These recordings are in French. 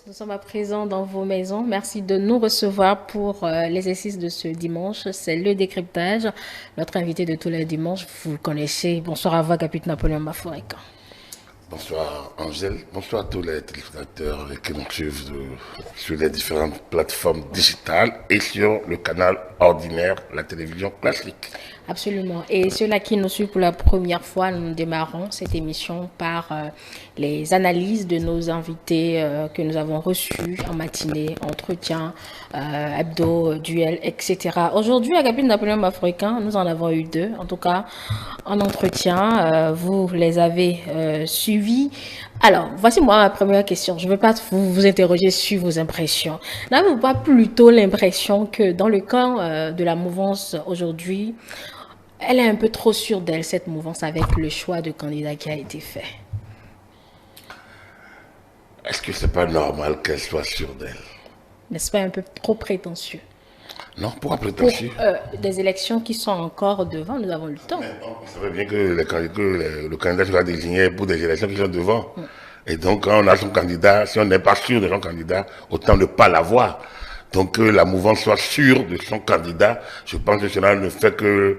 Nous sommes à présent dans vos maisons. Merci de nous recevoir pour l'exercice de ce dimanche. C'est le décryptage. Notre invité de tous les dimanches, vous le connaissez. Bonsoir à vous, capitaine Napoléon Mafoureka. Bonsoir Angèle, bonsoir à tous les téléspectateurs qui nous suivent sur les différentes plateformes digitales et sur le canal ordinaire, la télévision classique. Absolument. Et ceux-là qui nous suivent pour la première fois, nous démarrons cette émission par les analyses de nos invités que nous avons reçus en matinée, entretien, hebdo, duel, etc. Aujourd'hui, à Capitaine Napoléon Africain, nous en avons eu deux, en tout cas en entretien. Vous les avez suivis. Alors, voici moi ma première question. Je ne veux pas vous interroger sur vos impressions. N'avez-vous pas plutôt l'impression que dans le camp de la mouvance aujourd'hui, elle est un peu trop sûre d'elle, cette mouvance, avec le choix de candidat qui a été fait? Est-ce que c'est pas normal qu'elle soit sûre d'elle? N'est-ce pas un peu trop prétentieux? Non, pourquoi prétentieux? Pour des élections qui sont encore devant, nous avons le temps. Vous savez bien que le candidat sera désigné pour des élections qui sont devant. Et donc, quand on a son candidat, si on n'est pas sûr de son candidat, autant ne pas l'avoir. Donc, que la mouvance soit sûre de son candidat, je pense que cela ne fait que...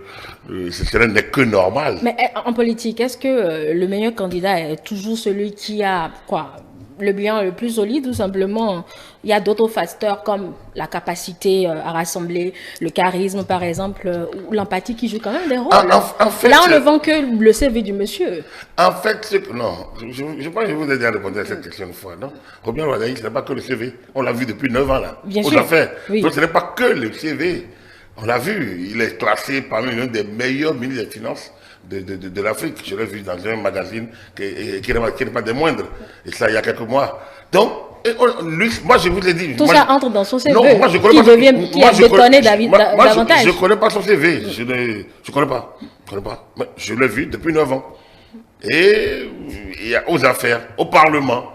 cela n'est que normal. Mais en politique, est-ce que le meilleur candidat est toujours celui qui a, quoi, le bilan le plus solide, ou simplement il y a d'autres facteurs comme la capacité à rassembler, le charisme par exemple, ou l'empathie qui joue quand même des rôles? En fait, là, on ne vend que le CV du monsieur. En fait, non, je pense que je vous ai déjà répondu à cette question une fois, non? Robert Wadaï, ce n'est pas que le CV. On l'a vu depuis 9 ans là. Bien aux sûr. affaires. Oui. Donc ce n'est pas que le CV. On l'a vu. Il est classé parmi l'un des meilleurs ministres des Finances de l'Afrique. Je l'ai vu dans un magazine qui n'est pas des moindres. Et ça, il y a quelques mois. Donc, lui, moi, je vous l'ai dit. Tout ça entre dans son CV. Non, moi, je connais qui pas. devient, qui est bétonné davantage. Je ne connais pas son CV. Je ne connais pas. Je connais pas. Mais je l'ai vu depuis 9 ans. Et il y a aux affaires, au Parlement,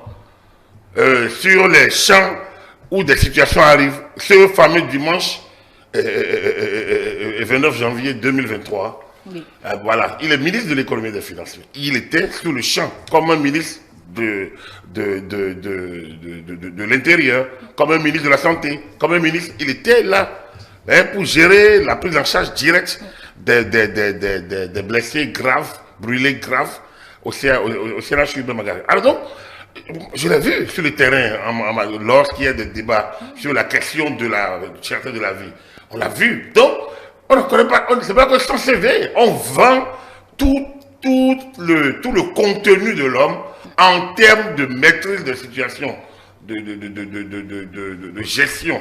sur les champs où des situations arrivent. Ce fameux dimanche 29 janvier 2023. Oui. Voilà, il est ministre de l'économie et des finances. Il était sur le champ comme un ministre de l'Intérieur, comme un ministre de la Santé, comme un ministre. Il était là pour gérer la prise en charge directe des blessés graves, brûlés graves au CNH de Magarin. Alors donc, je l'ai vu sur le terrain lorsqu'il y a des débats sur la question de la cherté de la vie. On l'a vu. Donc, on ne connaît pas, c'est pas que son CV. On vend tout le contenu de l'homme en termes de maîtrise de situation, de gestion,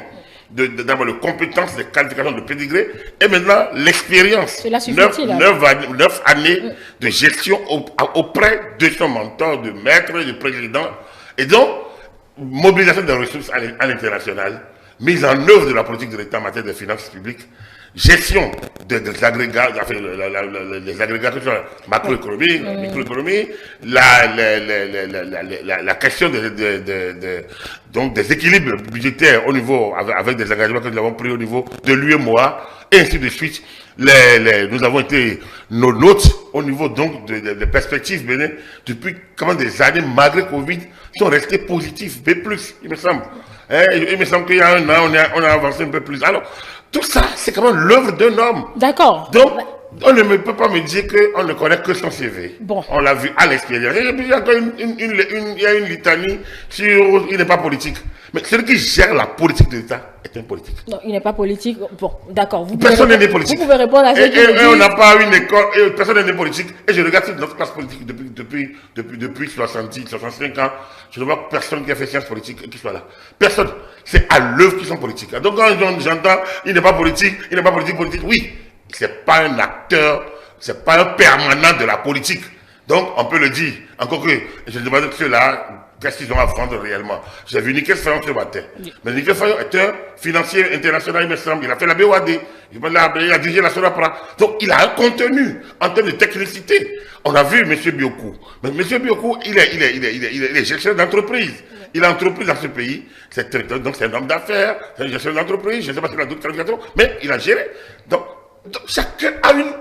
d'abord de compétences, de qualifications, de pédigré, et maintenant l'expérience. 9 années de gestion auprès de son mentor, de maître, de président. Et donc, mobilisation des ressources à l'international, mise en œuvre de la politique de l'État en matière de finances publiques, gestion des agrégats, les agrégats macroéconomiques, microéconomie, la question donc des équilibres budgétaires au niveau, avec des engagements que nous avons pris au niveau de l'UEMOA, et ainsi de suite. Nous avons été nos notes au niveau donc des perspectives Bénin depuis des années, malgré Covid, sont restées positives, B+, il me semble. Il me semble qu'il y a un an, on a avancé un peu plus. Alors, tout ça, c'est quand même l'œuvre d'un homme. D'accord. Donc, on ne peut pas me dire qu'on ne connaît que son CV. Bon. On l'a vu à l'expérience. Et puis, il y a encore une litanie sur... Il n'est pas politique. Mais celui qui gère la politique de l'État est un politique. Non, il n'est pas politique. Bon, d'accord. Personne n'est politique. Vous pouvez répondre à ce qui et on n'a pas une école, et personne n'est politique. Et je regarde notre classe politique depuis 60, 65 ans. Je ne vois personne qui a fait sciences politiques qui soit là. Personne. C'est à l'œuvre qu'ils sont politiques. Donc quand j'entends, il n'est pas politique, oui. C'est pas un acteur, c'est pas un permanent de la politique. Donc on peut le dire. Encore que, je demande ceux-là, qu'est-ce qu'ils ont à vendre réellement? J'ai vu Nickel Fayon ce matin. Oui. Mais Nickel Fayon est un financier international, il me semble. Il a fait la BOAD. Il a dirigé la SODAPRA. Donc, il a un contenu en termes de technicité. On a vu M. Biokou. Mais M. Biokou, il est gestionnaire d'entreprise. Il a entreprise dans ce pays. Donc, c'est un homme d'affaires, c'est un gestionnaire d'entreprise. Je ne sais pas s'il a d'autres qualifications, mais il a géré. Donc, chacun a une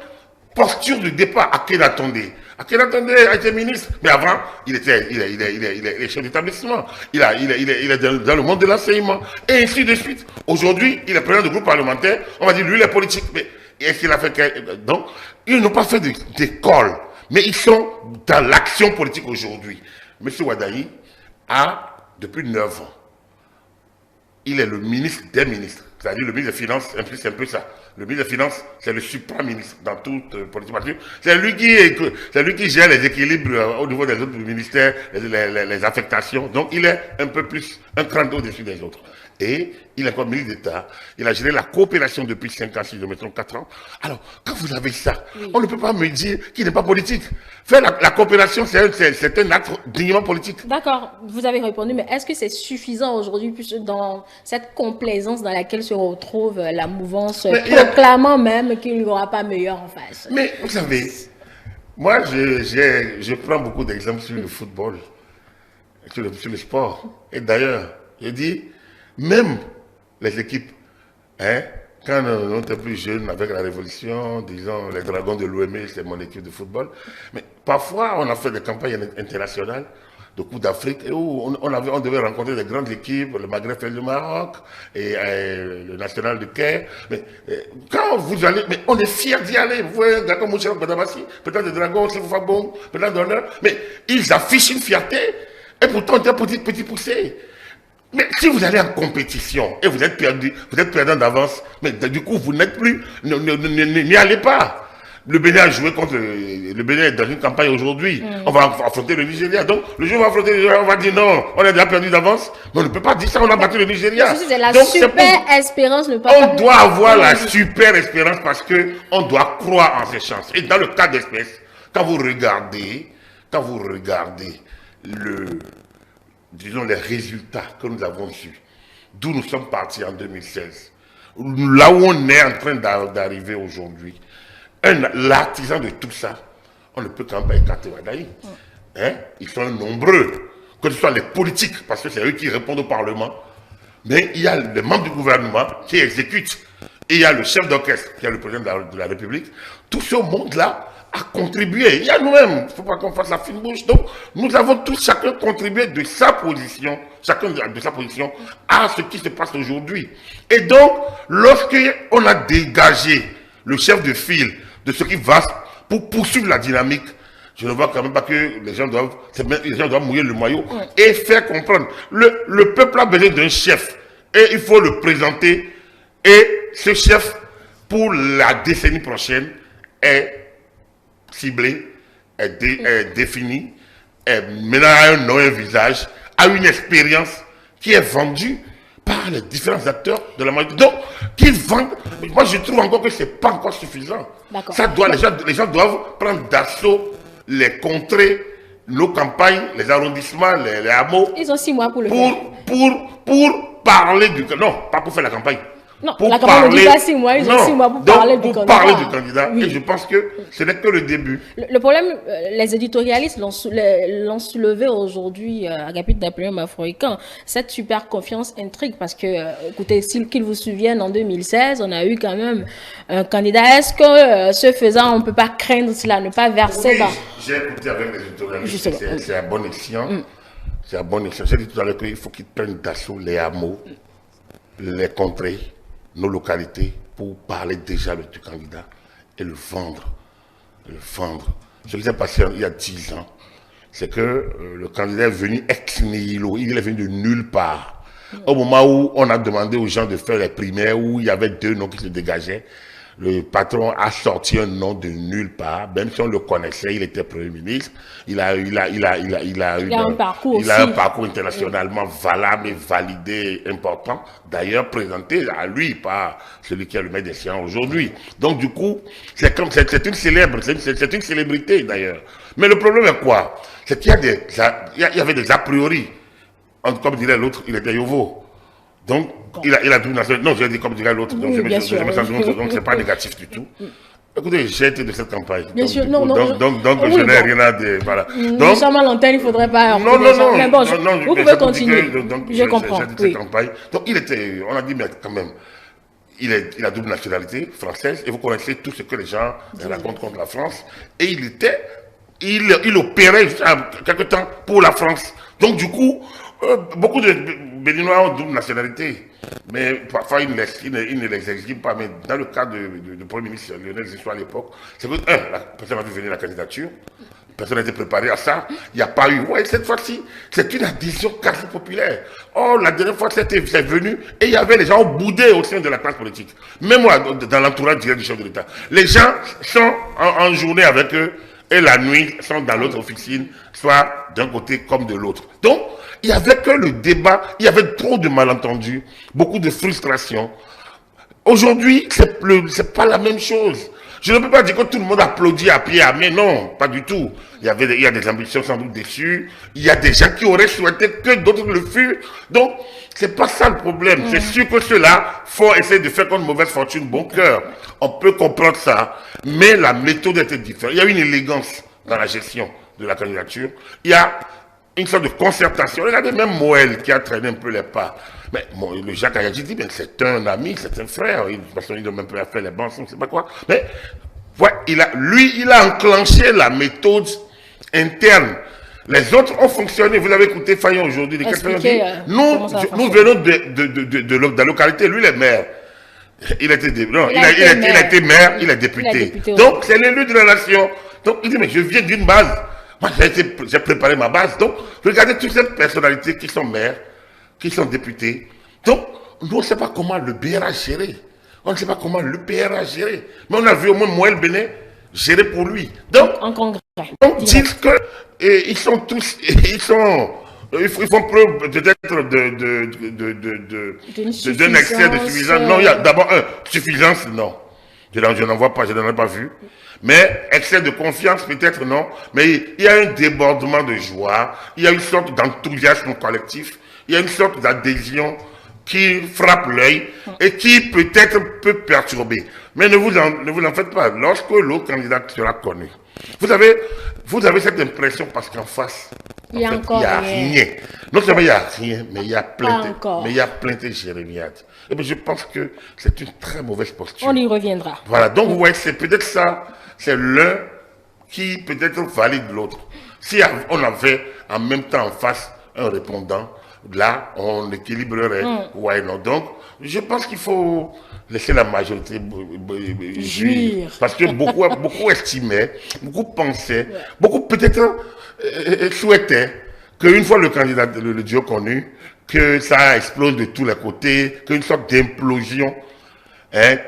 posture de départ. À qui attendez? Akhenaton a été ministre, mais avant, il est chef d'établissement. Il est dans le monde de l'enseignement, et ainsi de suite. Aujourd'hui, il est président de groupe parlementaire. On va dire, lui, il est politique. Mais est-ce qu'il a fait... Donc, ils n'ont pas fait d'école, mais ils sont dans l'action politique aujourd'hui. M. Ouadaï a, depuis 9 ans, il est le ministre des ministres. C'est-à-dire le ministre des Finances, c'est un peu ça. Le ministre des Finances, c'est le supra-ministre dans toute politique. C'est lui qui gère les équilibres au niveau des autres ministères, les affectations. Donc il est un peu plus, un cran au-dessus des autres. Et il est comme ministre d'État. Il a géré la coopération depuis 5 ans, 6 ans, mettons 4 ans. Alors, quand vous avez ça, on ne peut pas me dire qu'il n'est pas politique. Faire la coopération, c'est un acte dignement politique. D'accord, vous avez répondu, mais est-ce que c'est suffisant aujourd'hui, dans cette complaisance dans laquelle se retrouve la mouvance, proclamant même qu'il n'y aura pas meilleur en face? Mais vous savez, moi, je prends beaucoup d'exemples sur le football, sur le sport. Et d'ailleurs, je dis, même les équipes, quand on était plus jeune, avec la Révolution, disons, les Dragons de l'OM, c'est mon équipe de football. Mais parfois, on a fait des campagnes internationales de Coupe d'Afrique, où on devait rencontrer des grandes équipes, le Maghreb et le Maroc, et le National de Caire. Mais quand vous allez, mais on est fiers d'y aller. Vous voyez un gars comme Mouchel Badabassi, peut-être des Dragons, c'est Fabon, peut-être d'honneur, mais ils affichent une fierté, et pourtant, on est petit poussé. Mais si vous allez en compétition et vous êtes perdu, vous êtes perdant d'avance, mais du coup, vous n'êtes plus, n'y allez pas. Le Bénin a joué contre le Bénin est dans une campagne aujourd'hui. On va affronter le Nigeria. Donc, le jour où on va affronter le Nigeria, on va dire non, on a déjà perdu d'avance. Mais on ne peut pas dire ça, on a battu le Nigeria. C'est la super espérance. On doit avoir la super espérance parce qu'on doit croire en ses chances. Et dans le cas d'espèce, quand vous regardez disons, les résultats que nous avons eus, d'où nous sommes partis en 2016, là où on est en train d'arriver aujourd'hui, l'artisan de tout ça, on ne peut quand même pas écarter Ouadaï. Ils sont nombreux, que ce soit les politiques, parce que c'est eux qui répondent au Parlement, mais il y a les membres du gouvernement qui exécutent, et il y a le chef d'orchestre, qui est le président de la République. Tout ce monde-là a contribué. Il y a nous-mêmes, il ne faut pas qu'on fasse la fine bouche. Donc, nous avons tous chacun contribué de sa position, à ce qui se passe aujourd'hui. Et donc, lorsqu'on a dégagé le chef de file de ce qui va pour poursuivre la dynamique, je ne vois quand même pas que les gens doivent mouiller le maillot et faire comprendre. Le peuple a besoin d'un chef et il faut le présenter. Et ce chef, pour la décennie prochaine, est ciblé, est défini, est maintenant a un nom, un visage, a une expérience qui est vendue par les différents acteurs de la majorité. Donc, qu'ils vendent, moi je trouve encore que ce n'est pas encore suffisant. Ça doit, les gens doivent prendre d'assaut les contrées, nos campagnes, les arrondissements, les hameaux. Ils ont 6 mois pour le faire. Pour parler du... Non, pas pour faire la campagne. Non, pour la campagne ne dit pas 6 mois, ils ont 6 mois pour parler du candidat. Parler du candidat, oui. Et je pense que ce n'est que le début. Le problème, les éditorialistes l'ont soulevé aujourd'hui, Agapit Napoléon Mafroïcan. Cette super confiance intrigue parce que, écoutez, qu'ils vous souviennent, en 2016, on a eu quand même un candidat. Est-ce que, ce faisant, on ne peut pas craindre cela, ne pas verser dans... J'ai écouté avec les éditorialistes, c'est à bon escient. C'est à bon escient. J'ai dit tout à l'heure qu'il faut qu'ils prennent d'assaut les hameaux, les contrées, nos localités, pour parler déjà du candidat et le vendre. Ce qui s'est passé il y a 10 ans, c'est que le candidat est venu ex nihilo, il est venu de nulle part. Au moment où on a demandé aux gens de faire les primaires, où il y avait 2 noms qui se dégageaient, le patron a sorti un nom de nulle part, même si on le connaissait, il était Premier ministre, il a un parcours internationalement valable et validé, important, d'ailleurs présenté à lui par celui qui est le maître des sciences aujourd'hui. Donc du coup, c'est une célébrité d'ailleurs. Mais le problème est quoi? C'est qu'il y avait des a priori. Comme dirait l'autre, il était Yovo. Donc, il a double nationalité. Non, j'ai dit comme dirait l'autre. Donc, donc c'est pas négatif du tout. Écoutez, j'ai été de cette campagne. Bien sûr, donc, je n'ai rien à dire. Voilà. Nous sommes à l'antenne, il ne faudrait pas... Non. Mais bon, vous pouvez continuer. Je comprends. J'ai dit cette campagne. Donc, on a dit, mais quand même, il a double nationalité française. Et vous connaissez tout ce que les gens racontent contre la France. Et il était il opérait quelque temps pour la France. Donc du coup, beaucoup de Béninois ont double nationalité. Mais parfois, ils ne les exigent pas. Mais dans le cas du Premier ministre Lionel Zisso à l'époque, c'est que, la personne a vu venir la candidature. Personne n'a été préparé à ça. Il n'y a pas eu. Ouais, cette fois-ci, c'est une adhésion quasi populaire. Oh, la dernière fois, c'est venu et il y avait les gens boudés au sein de la classe politique. Même moi, dans l'entourage direct du chef de l'État. Les gens sont en journée avec eux et la nuit sont dans l'autre officine, soit d'un côté comme de l'autre. Donc, il n'y avait que le débat, il y avait trop de malentendus, beaucoup de frustration. Aujourd'hui, c'est pas la même chose. Je ne peux pas dire que tout le monde applaudit à pied à main, non, pas du tout. Il y a des ambitions sans doute déçues, il y a des gens qui auraient souhaité que d'autres le furent. Donc, c'est pas ça le problème. C'est sûr que ceux-là, faut essayer de faire comme mauvaise fortune, bon cœur. On peut comprendre ça, mais la méthode était différente. Il y a une élégance dans la gestion de la candidature. Il y a une sorte de concertation. Regardez même Moël qui a traîné un peu les pas. Mais le Jacques Ayadji dit, c'est un ami, c'est un frère. Parce qu'il doit même pas faire les bancs, je ne sais pas quoi. Mais ouais, il a enclenché la méthode interne. Les autres ont fonctionné. Vous avez écouté Fayon aujourd'hui. Nous venons de la localité. Lui, il est maire. Il a été maire, il est député. Donc, c'est l'élu de la nation. Donc, il dit, mais je viens d'une base. Moi, j'ai préparé ma base. Donc, regardez toutes ces personnalités qui sont maires, qui sont députés. Donc, nous, on ne sait pas comment le BR a géré. On ne sait pas comment le PR a géré. Mais on a vu au moins Moël Béné gérer pour lui. Donc, en congrès. On dit qu'ils sont tous, ils font preuve peut-être d'un excès de suffisance. Non, il y a d'abord suffisance, non. Je n'en vois pas, je n'en ai pas vu. Mais excès de confiance, peut-être non. Mais il y a un débordement de joie, il y a une sorte d'enthousiasme collectif, il y a une sorte d'adhésion qui frappe l'œil et qui peut-être peut perturber. Mais ne vous en faites pas. Lorsque l'autre candidat sera connu, vous avez cette impression parce qu'en face, il n'y a rien. Non seulement il n'y a rien, mais il y a plein de jérémiades. Et bien je pense que c'est une très mauvaise posture. On y reviendra. Voilà, donc vous voyez, c'est peut-être ça, c'est l'un qui peut-être valide l'autre. Si on avait en même temps en face un répondant, là, on équilibrerait. Ouais, non. Donc, je pense qu'il faut laisser la majorité jouir. Parce que beaucoup estimaient, beaucoup pensaient, beaucoup peut-être souhaitaient qu'une fois le candidat, le duo connu, que ça explose de tous les côtés, qu'une sorte d'implosion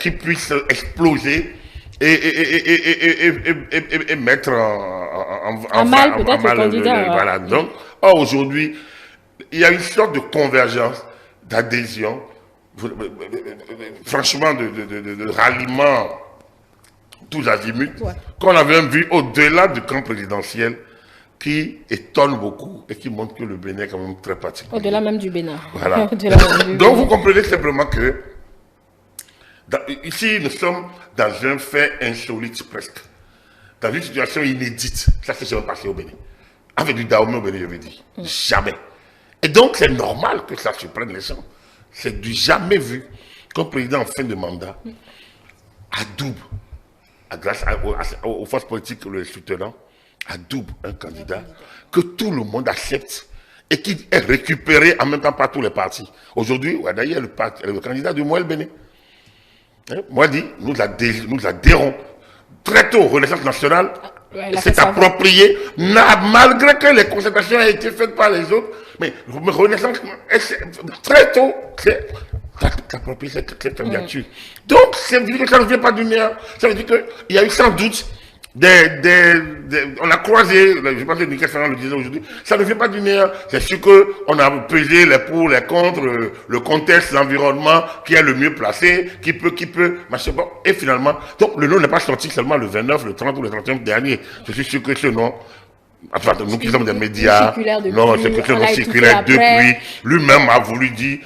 qui puisse exploser et mettre en mal peut-être le candidat. Voilà. Donc, aujourd'hui, il y a une sorte de convergence, d'adhésion, franchement, de ralliement tous azimuts, qu'on avait vu au-delà du camp présidentiel, qui étonne beaucoup et qui montre que le Bénin est quand même très particulier. Au-delà même du Bénin. Voilà. Donc vous comprenez simplement que ici, nous sommes dans un fait insolite presque, dans une situation inédite. Ça s'est jamais passé au Bénin. Avec du Dahomey au Bénin, je veux dire. Jamais. Et donc, c'est normal que ça surprenne les gens. C'est du jamais vu qu'un président en fin de mandat adoube, grâce aux forces politiques le soutenant, adoube un candidat que tout le monde accepte et qui est récupéré en même temps par tous les partis. Aujourd'hui, d'ailleurs, le candidat de Moël Béné. Moi, dit, nous adhérons très tôt, Renaissance nationale, s'est approprié, malgré que les concertations aient été faites par les autres, mais Renaissance, très tôt, c'est approprié cette candidature. Donc, ça veut dire que ça ne vient pas du néant. Ça veut dire qu'il y a eu sans doute on a croisé, je pense que Nickel Ferrand le disait aujourd'hui, ça ne vient pas du néant. C'est sûr qu'on a pesé les pour, les contre, le contexte, l'environnement, qui est le mieux placé, qui peut, machin, bon. Et finalement, donc le nom n'est pas sorti seulement le 29, le 30 ou le 31 dernier. Je suis sûr que ce nom, enfin, nous qui sommes des médias, non, c'est que ce nom circulaire depuis, lui-même a voulu dire,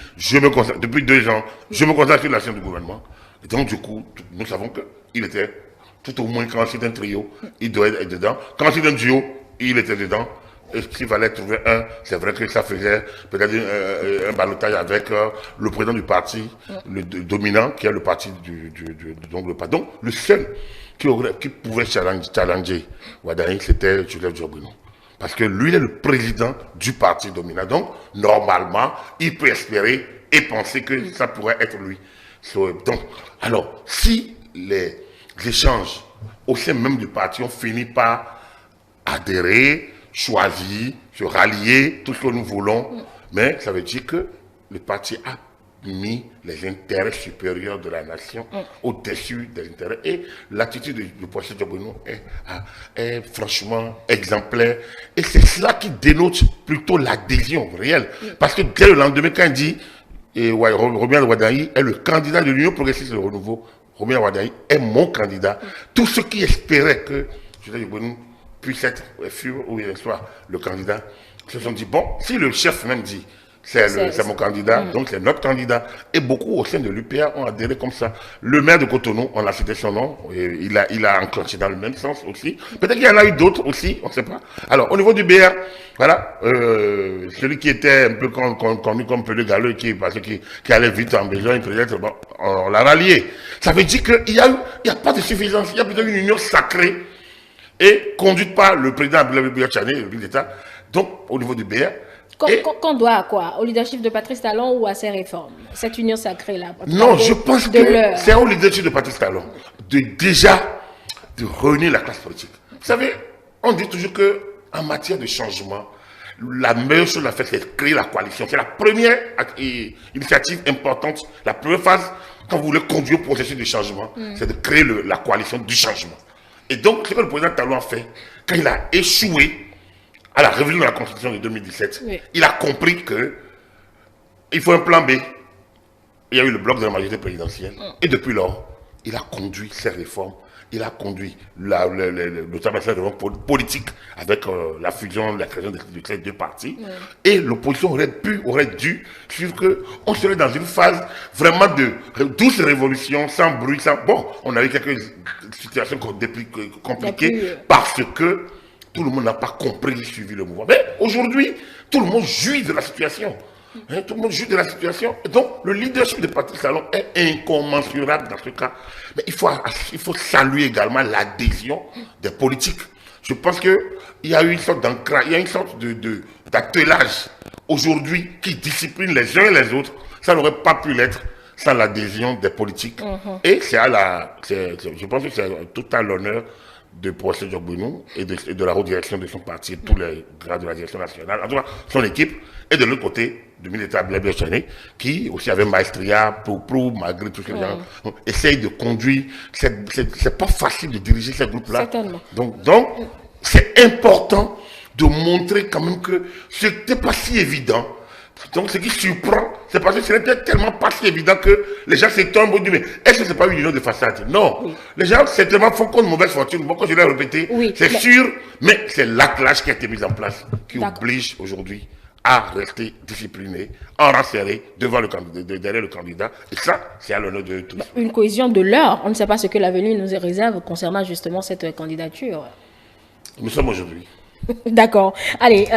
depuis 2 ans, je me concentre sur l'action du gouvernement. Et donc, du coup, nous savons qu'il était tout au moins quand c'est un trio, il doit être dedans. Quand c'est un duo, il était dedans. est-ce qu'il fallait trouver un? C'est vrai que ça faisait peut-être un ballottage avec le président du parti, le dominant, qui est le parti donc le seul qui pouvait challenger Ouaddaï, c'était Joseph Diobrino. Parce que lui, il est le président du parti dominant. Donc, normalement, il peut espérer et penser que ça pourrait être lui. Donc, alors, si les échanges au sein même du parti ont fini par adhérer, choisir, se rallier, tout ce que nous voulons, mais ça veut dire que le parti a mis les intérêts supérieurs de la nation au-dessus des intérêts. Et l'attitude du professeur Diobrino est franchement exemplaire. Et c'est cela qui dénote plutôt l'adhésion réelle. Parce que dès le lendemain, quand il dit Romuald Ouaddaï est le candidat de l'Union progressiste de renouveau, Romuald Ouaddaï est mon candidat. Tous ceux qui espéraient que Joseph Diobrino puisse être, ou soit le candidat, se sont dit, bon, si le chef même dit c'est mon candidat, donc c'est notre candidat. Et beaucoup au sein de l'UPA ont adhéré comme ça. Le maire de Cotonou, on a cité son nom, et il a enclenché dans le même sens aussi. Peut-être qu'il y en a eu d'autres aussi, on ne sait pas. Alors, au niveau du BR, voilà, celui qui était un peu connu comme Pelé Galeux, qui allait vite en besoin, peut-être, bon, on l'a rallié. Ça veut dire qu'il n'y a pas de suffisance, il y a plutôt une union sacrée et conduite par le président Abdoulaye Tchane, le ministre d'État. Donc, au niveau du BR, qu'on doit à quoi? Au leadership de Patrice Talon ou à ses réformes? Cette union sacrée-là? Non, je pense que c'est au leadership de Patrice Talon de réunir la classe politique. Vous savez, on dit toujours qu'en matière de changement, la meilleure chose à faire, c'est de créer la coalition. C'est la première initiative importante, la première phase, quand vous voulez conduire au processus de changement, c'est de créer la coalition du changement. Et donc, ce que le président Talon a fait, quand il a échoué à la révision de la Constitution de 2017, il a compris qu'il faut un plan B. Il y a eu le bloc de la majorité présidentielle. Et depuis lors, il a conduit ces réformes. Il a conduit le travail politique avec la fusion, la création de ces deux partis. Et l'opposition aurait dû suivre qu'on serait dans une phase vraiment de douce révolution, sans bruit, Bon, on a eu quelques situations compliquées parce que tout le monde n'a pas compris et suivi le mouvement. Mais aujourd'hui, tout le monde jouit de la situation. Tout le monde jouit de la situation. Et donc, le leadership de Patrice Talon est incommensurable dans ce cas. Mais il faut saluer également l'adhésion des politiques. Je pense qu'il y a eu une sorte d'ancrage, il y a une sorte d'attelage aujourd'hui qui discipline les uns et les autres. Ça n'aurait pas pu l'être sans l'adhésion des politiques. Et je pense que c'est tout à l'honneur de professeur Diobrino et de la haute direction de son parti, tous les grades de la direction nationale, en tout cas son équipe, et de l'autre côté, du ministre Abdoulaye Tchane, qui aussi avait maestria, malgré tout ce que les gens essayent de conduire. C'est pas facile de diriger ces groupes-là. Donc c'est important de montrer quand même que ce n'était pas si évident. Donc ce qui surprend, c'est parce que ce n'était tellement pas si évident que les gens s'étonnent et disent, mais est-ce que ce n'est pas une union de façade? Non. Les gens, c'est tellement font qu'on de mauvaise fortune. Bon, quand je l'ai répété, c'est sûr, mais c'est l'attelage qui a été mis en place qui oblige aujourd'hui à rester discipliné, enraciné derrière le candidat. Et ça, c'est à l'honneur de tous. Une cohésion de l'heure. On ne sait pas ce que l'avenir nous réserve concernant justement cette candidature. Nous sommes aujourd'hui. D'accord. Allez,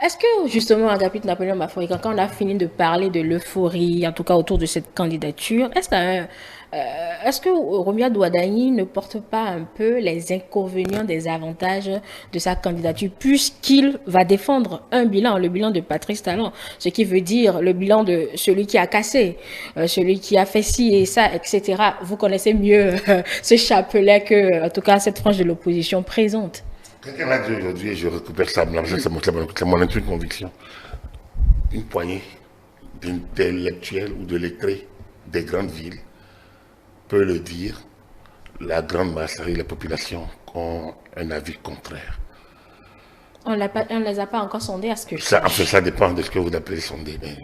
est-ce que justement, Agapit Napoléon Mafoy, quand on a fini de parler de l'euphorie, en tout cas autour de cette candidature, est-ce que Romuald Ouaddaï ne porte pas un peu les inconvénients des avantages de sa candidature, puisqu'il va défendre un bilan, le bilan de Patrice Talon, ce qui veut dire le bilan de celui qui a cassé, celui qui a fait ci et ça, etc. Vous connaissez mieux ce chapelet que, en tout cas, cette frange de l'opposition présente. Quelqu'un l'a dit aujourd'hui, et je récupère ça, c'est mon intime conviction. Une poignée d'intellectuels ou de lettrés des grandes villes peut le dire, la grande masse et la population ont un avis contraire. On ne les a pas encore sondés à ce que je ça, sache. Ça dépend de ce que vous appelez sonder. Mais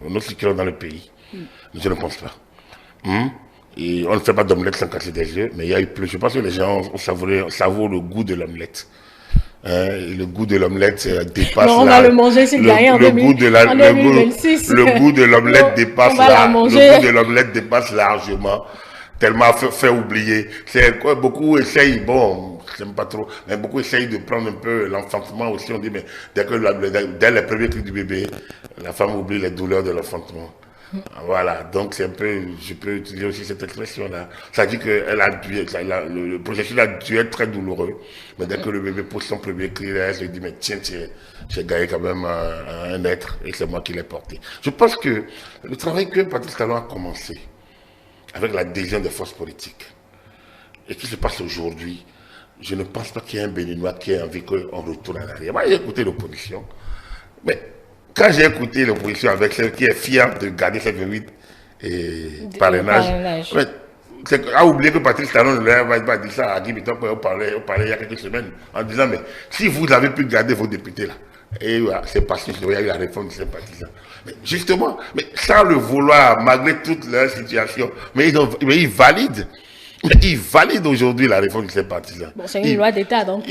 nous qui sommes dans le pays, je ne pense pas. Et on ne fait pas d'omelette sans casser des yeux, mais il y a eu plus. Je pense que les gens savourent le goût de l'omelette. Le goût de l'omelette dépasse. Non, on va le manger s'il y a le goût de l'omelette dépasse le goût de l'omelette dépasse largement. Tellement fait oublier. Beaucoup essayent, bon, j'aime pas trop, mais beaucoup essayent de prendre un peu l'enfantement aussi. On dit, mais dès les premiers cris du bébé, la femme oublie les douleurs de l'enfantement. Voilà, donc c'est un peu, je peux utiliser aussi cette expression-là. Ça dit que le processus a dû être très douloureux, mais dès que le bébé pose son premier cri, elle se dit, mais tiens, j'ai gagné quand même un être, et c'est moi qui l'ai porté. Je pense que le travail que Patrice Talon a commencé, avec l'adhésion des forces politiques, et qui se passe aujourd'hui, je ne pense pas qu'il y ait un Béninois qui ait envie qu'on retourne en arrière. Moi, j'ai écouté l'opposition, mais quand j'ai écouté l'opposition avec celle qui est fière de garder ses 28 parrainages, a oublié que Patrice Talon va dire ça à Guy Mitton, on parlait il y a quelques semaines, en disant, mais si vous avez pu garder vos députés là, et voilà, c'est parce qu'il y a eu la réforme des sympathisants. Mais justement, mais sans le vouloir, malgré toute leur situation, mais ils valident. Mais ils valident aujourd'hui la réforme des sympathisants. Bon, c'est une loi d'État, donc.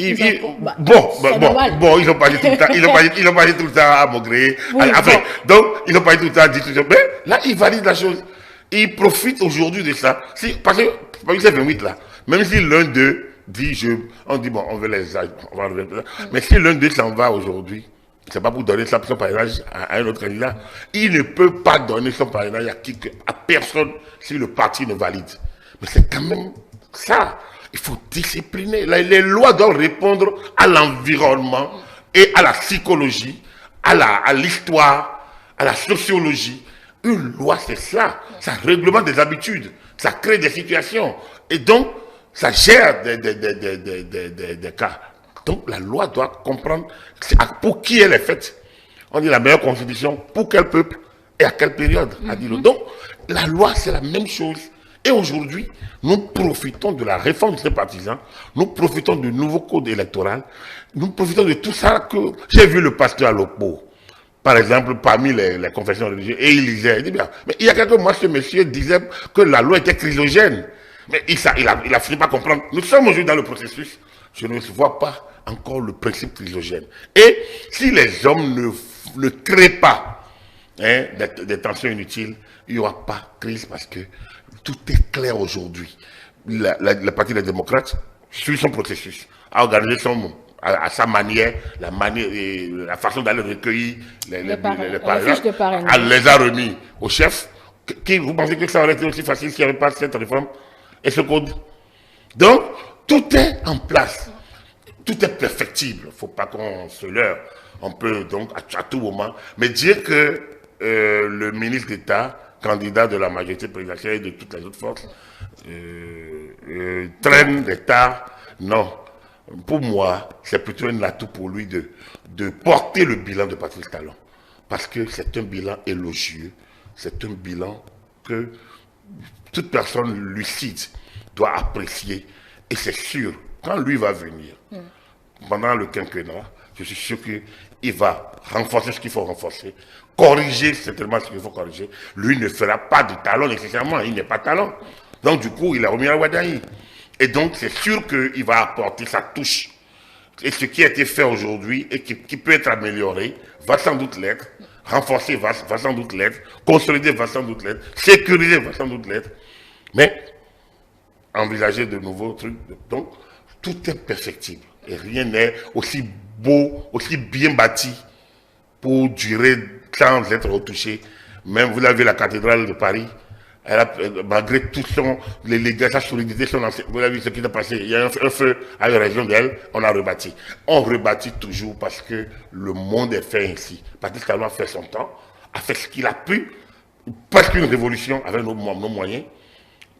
Bon, ils n'ont pas dit tout le temps, ils n'ont pas dit tout le temps à Maugré. Oui, enfin, donc, ils n'ont pas dit tout le temps à dire tout le temps. Mais là, ils valident la chose. Ils profitent aujourd'hui de ça. Parce que, parmi ces 28 là, même si l'un d'eux dit, on dit, bon, on veut les âges, on va revenir ça. Mais si l'un d'eux s'en va aujourd'hui, c'est pas pour donner son parrainage à un autre candidat. Il ne peut pas donner son parrainage à personne si le parti ne valide. Mais c'est quand même ça. Il faut discipliner. Les lois doivent répondre à l'environnement et à la psychologie, à l'histoire, à la sociologie. Une loi, c'est ça. Ça réglemente des habitudes. Ça crée des situations. Et donc, ça gère des cas. Donc, la loi doit comprendre pour qui elle est faite. On dit la meilleure constitution, pour quel peuple et à quelle période. Donc, la loi, c'est la même chose. Et aujourd'hui, nous profitons de la réforme des partisans, nous profitons du nouveau code électoral, nous profitons de tout ça que j'ai vu le pasteur à l'Oppo, par exemple, parmi les confessions religieuses, et il disait, il dit bien, mais il y a quelques mois, ce monsieur disait que la loi était chrysogène. Mais il a fini par comprendre. Nous sommes aujourd'hui dans le processus, je ne vois pas encore le principe chrysogène. Et si les hommes ne créent pas des tensions inutiles, il n'y aura pas de crise parce que tout est clair aujourd'hui. Le Parti des démocrates suit son processus, a organisé à sa manière, la façon d'aller recueillir les parrainages, elle les a remis au chef. Vous pensez que ça aurait été aussi facile s'il n'y avait pas cette réforme et ce code? Donc, tout est en place. Tout est perfectible. Il ne faut pas qu'on se leurre. On peut donc à tout moment. Mais dire que le ministre d'État, candidat de la majorité présidentielle et de toutes les autres forces, traîne d'État, non. Pour moi, c'est plutôt un atout pour lui de porter le bilan de Patrice Talon. Parce que c'est un bilan élogieux, c'est un bilan que toute personne lucide doit apprécier. Et c'est sûr, quand lui va venir, pendant le quinquennat, je suis sûr qu'il va renforcer ce qu'il faut renforcer, corriger certainement ce qu'il faut corriger. Lui ne fera pas de Talon nécessairement, il n'est pas Talon. Donc du coup, il a remis à Wadaï. Et donc c'est sûr qu'il va apporter sa touche. Et ce qui a été fait aujourd'hui et qui peut être amélioré, va sans doute l'être, renforcé va sans doute l'être, consolidé va sans doute l'être, sécurisé va sans doute l'être. Mais envisager de nouveaux trucs. Donc tout est perfectible. Et rien n'est aussi beau, aussi bien bâti pour durer sans être retouché. Même vous l'avez, la cathédrale de Paris, malgré tout sa solidité, vous avez vu ce qui s'est passé. Il y a un feu à une région d'elle, on a rebâti. On rebâtit toujours parce que le monde est fait ainsi. Patrice Talon a fait son temps, a fait ce qu'il a pu, presque une révolution avec nos moyens.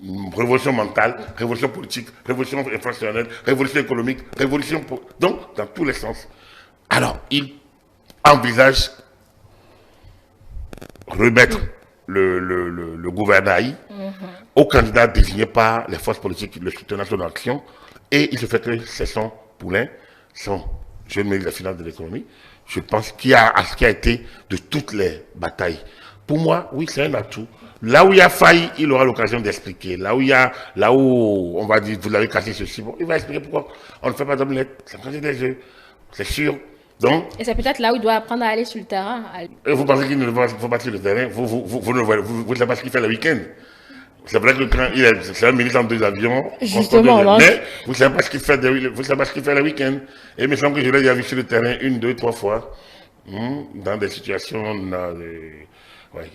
Une révolution mentale, révolution politique, révolution infrastationnelle, révolution économique, donc dans tous les sens. Alors, il envisage remettre le gouvernail au candidat désigné par les forces politiques qui le soutenaient son action, et il se fait que c'est son poulain, son jeune ministre de la Finance de l'économie, je pense qu'il a été de toutes les batailles. Pour moi, oui, c'est un atout. Là où il y a failli, il aura l'occasion d'expliquer. Là où on va dire, vous l'avez cassé ceci, bon, il va expliquer pourquoi on ne fait pas d'omelette. Ça me des œufs, c'est sûr. Donc, et c'est peut-être là où il doit apprendre à aller sur le terrain. Vous pensez qu'il ne faut pas sur le terrain, vous ne savez pas ce qu'il fait le week-end. C'est vrai que quand c'est un ministre en 2 avions, Justement, non. Mais vous ne savez pas ce qu'il fait, vous savez pas ce qu'il fait le week-end. Et il me semble que je l'ai déjà vu sur le terrain 1, 2, 3 fois, dans des situations. Ouais,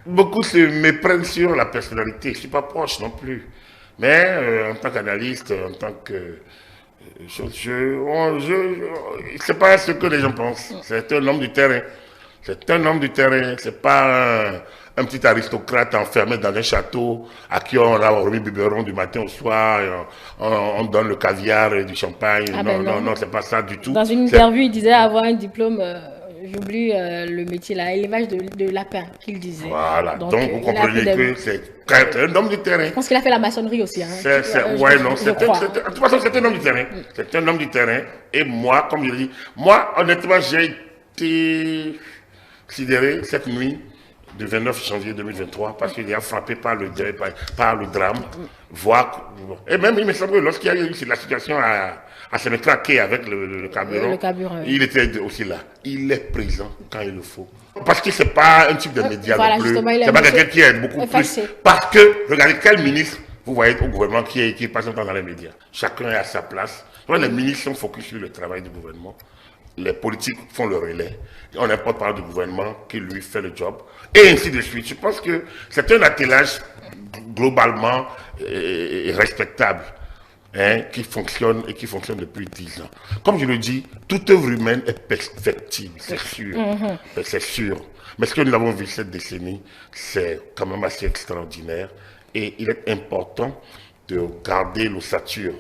beaucoup se méprennent sur la personnalité. Je suis pas proche non plus. Mais en tant qu'analyste, en tant que c'est pas ce que les gens pensent. C'est un homme du terrain. C'est un homme du terrain. C'est pas un petit aristocrate enfermé dans un château à qui on a remis biberon du matin au soir. On donne le caviar et du champagne. Ah non, ben non, non, c'est pas ça du tout. Dans une interview, il disait avoir un diplôme, j'oublie le métier là, élevage de lapins, qu'il disait. Voilà, donc vous comprenez que c'est un homme du terrain. Je pense qu'il a fait la maçonnerie aussi. Hein. Ouais, non, de toute façon, c'est un homme du terrain. C'est un homme du terrain. Et moi, comme je l'ai dit, moi, honnêtement, j'ai été sidéré cette nuit du 29 janvier 2023 parce qu'il est frappé par le drame. Et même, il me semble que lorsqu'il y a eu la situation à se craquer avec le carburant, il était aussi là. Il est présent quand il le faut. Parce que c'est pas un type de média non plus. C'est pas quelqu'un qui aide beaucoup plus. Parce que, regardez, quel ministre vous voyez au gouvernement qui passe son temps dans les médias. Chacun est à sa place. Les ministres sont focus sur le travail du gouvernement. Les politiques font le relais. On importe par du gouvernement qui lui fait le job. Et ainsi de suite. Je pense que c'est un attelage globalement respectable. Qui fonctionne et qui fonctionne depuis 10 ans. Comme je le dis, toute œuvre humaine est perfectible, c'est sûr. C'est sûr. Mais ce que nous avons vu cette décennie, c'est quand même assez extraordinaire. Et il est important de garder l'ossature.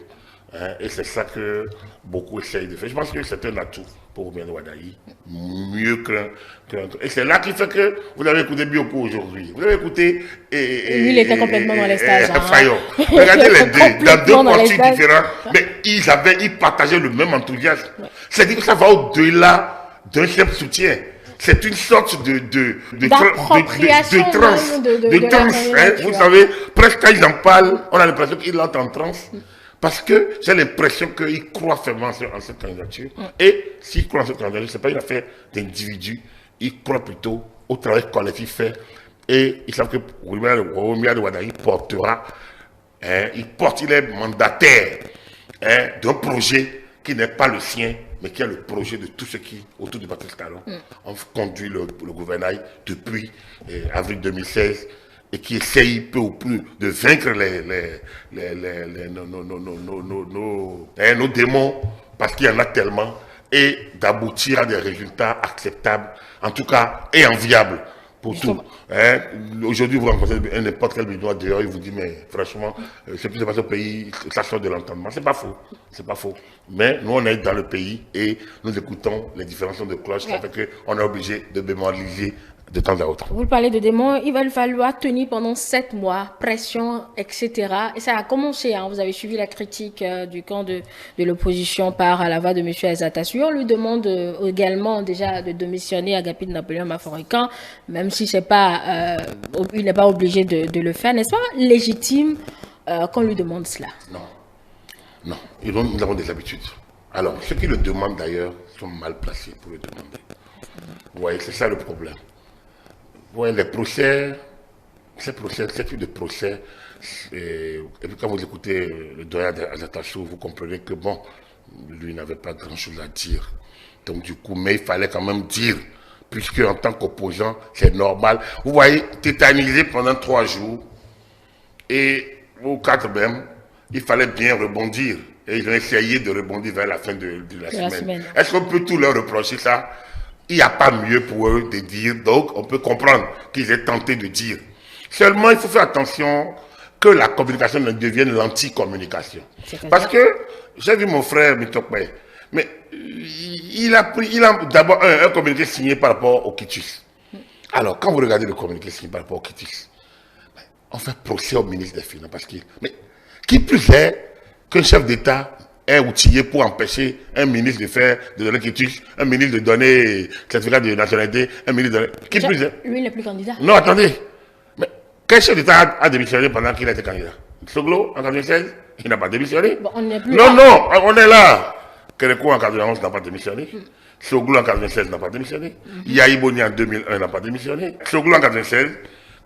Et c'est ça que beaucoup essayent de faire. Je pense que c'est un atout pour Oumiadoua Wadaï, mieux qu'un. Et c'est là qui fait que vous avez écouté Bioko aujourd'hui. Vous avez écouté. Lui, il était complètement dans les stages. Regardez les deux, dans 2 parties différentes, mais ils partageaient le même enthousiasme. C'est-à-dire que ça va au-delà d'un simple soutien. C'est une sorte de transe. Vous savez, presque quand ils en parlent, on a l'impression qu'ils entrent en transe. Parce que j'ai l'impression qu'ils croient fermement en cette candidature. Et s'ils croient en cette candidature, ce n'est pas une affaire d'individu. Ils croient plutôt au travail collectif fait. Et ils savent que Oumiadoua Wadaï portera, il est mandataire d'un projet qui n'est pas le sien, mais qui est le projet de tous ceux qui, autour du Patrice Talon, ont conduit le gouvernail depuis avril 2016. Et qui essaye peu ou plus de vaincre nos démons, parce qu'il y en a tellement, et d'aboutir à des résultats acceptables, en tout cas, et enviables pour tout. Aujourd'hui, vous rencontrez n'importe quel bédouin dehors, il vous dit, mais franchement, ce qui se passe au pays, ça sort de l'entendement. C'est pas faux, c'est pas faux. Mais nous, on est dans le pays et nous écoutons les différents sons de cloche, ça fait qu'on est obligé de mémoriser de temps à autre. Vous parlez de démons, il va falloir tenir pendant 7 mois, pression, etc. Et ça a commencé, vous avez suivi la critique du camp de l'opposition par la voix de M. Aizata. On lui demande également déjà de démissionner Agapit Napoléon Maforican, même si c'est pas, il n'est pas obligé de le faire. N'est-ce pas légitime qu'on lui demande cela? Non, nous avons des habitudes. Alors, ceux qui le demandent d'ailleurs sont mal placés pour le demander. Vous voyez, c'est ça le problème. Ouais, les procès, ce type de procès, et puis quand vous écoutez le doyen Aizata, vous comprenez que bon, lui n'avait pas grand-chose à dire. Donc du coup, mais il fallait quand même dire, puisque en tant qu'opposant, c'est normal. Vous voyez, tétanisé pendant 3 jours, et au 4 même, il fallait bien rebondir. Et ils ont essayé de rebondir vers la fin de la semaine. Est-ce qu'on peut tout leur reprocher ça? Il n'y a pas mieux pour eux de dire, donc on peut comprendre qu'ils aient tenté de dire. Seulement, il faut faire attention que la communication ne devienne l'anti-communication. Parce que j'ai vu mon frère Mitokpe, mais il a d'abord un communiqué signé par rapport au Kitus. Alors, quand vous regardez le communiqué signé par rapport au Kitus, on fait procès au ministre des Finances. Parce mais qui plus est qu'un chef d'État est outillé pour empêcher un ministre de donner quitus, un ministre de donner certificat de nationalité, un ministre de donner... Qui plus est? Lui, il n'est plus candidat. Non, attendez. Mais quel chef d'État a démissionné pendant qu'il a été candidat? Soglo, en 1996, il n'a pas démissionné. Bon, on n'est plus non, on est là. Kérékou, en 1991, n'a pas démissionné. Soglo, en 1996, n'a pas démissionné. Yahi Boni, en 2001, n'a pas démissionné. Soglo, en 1996,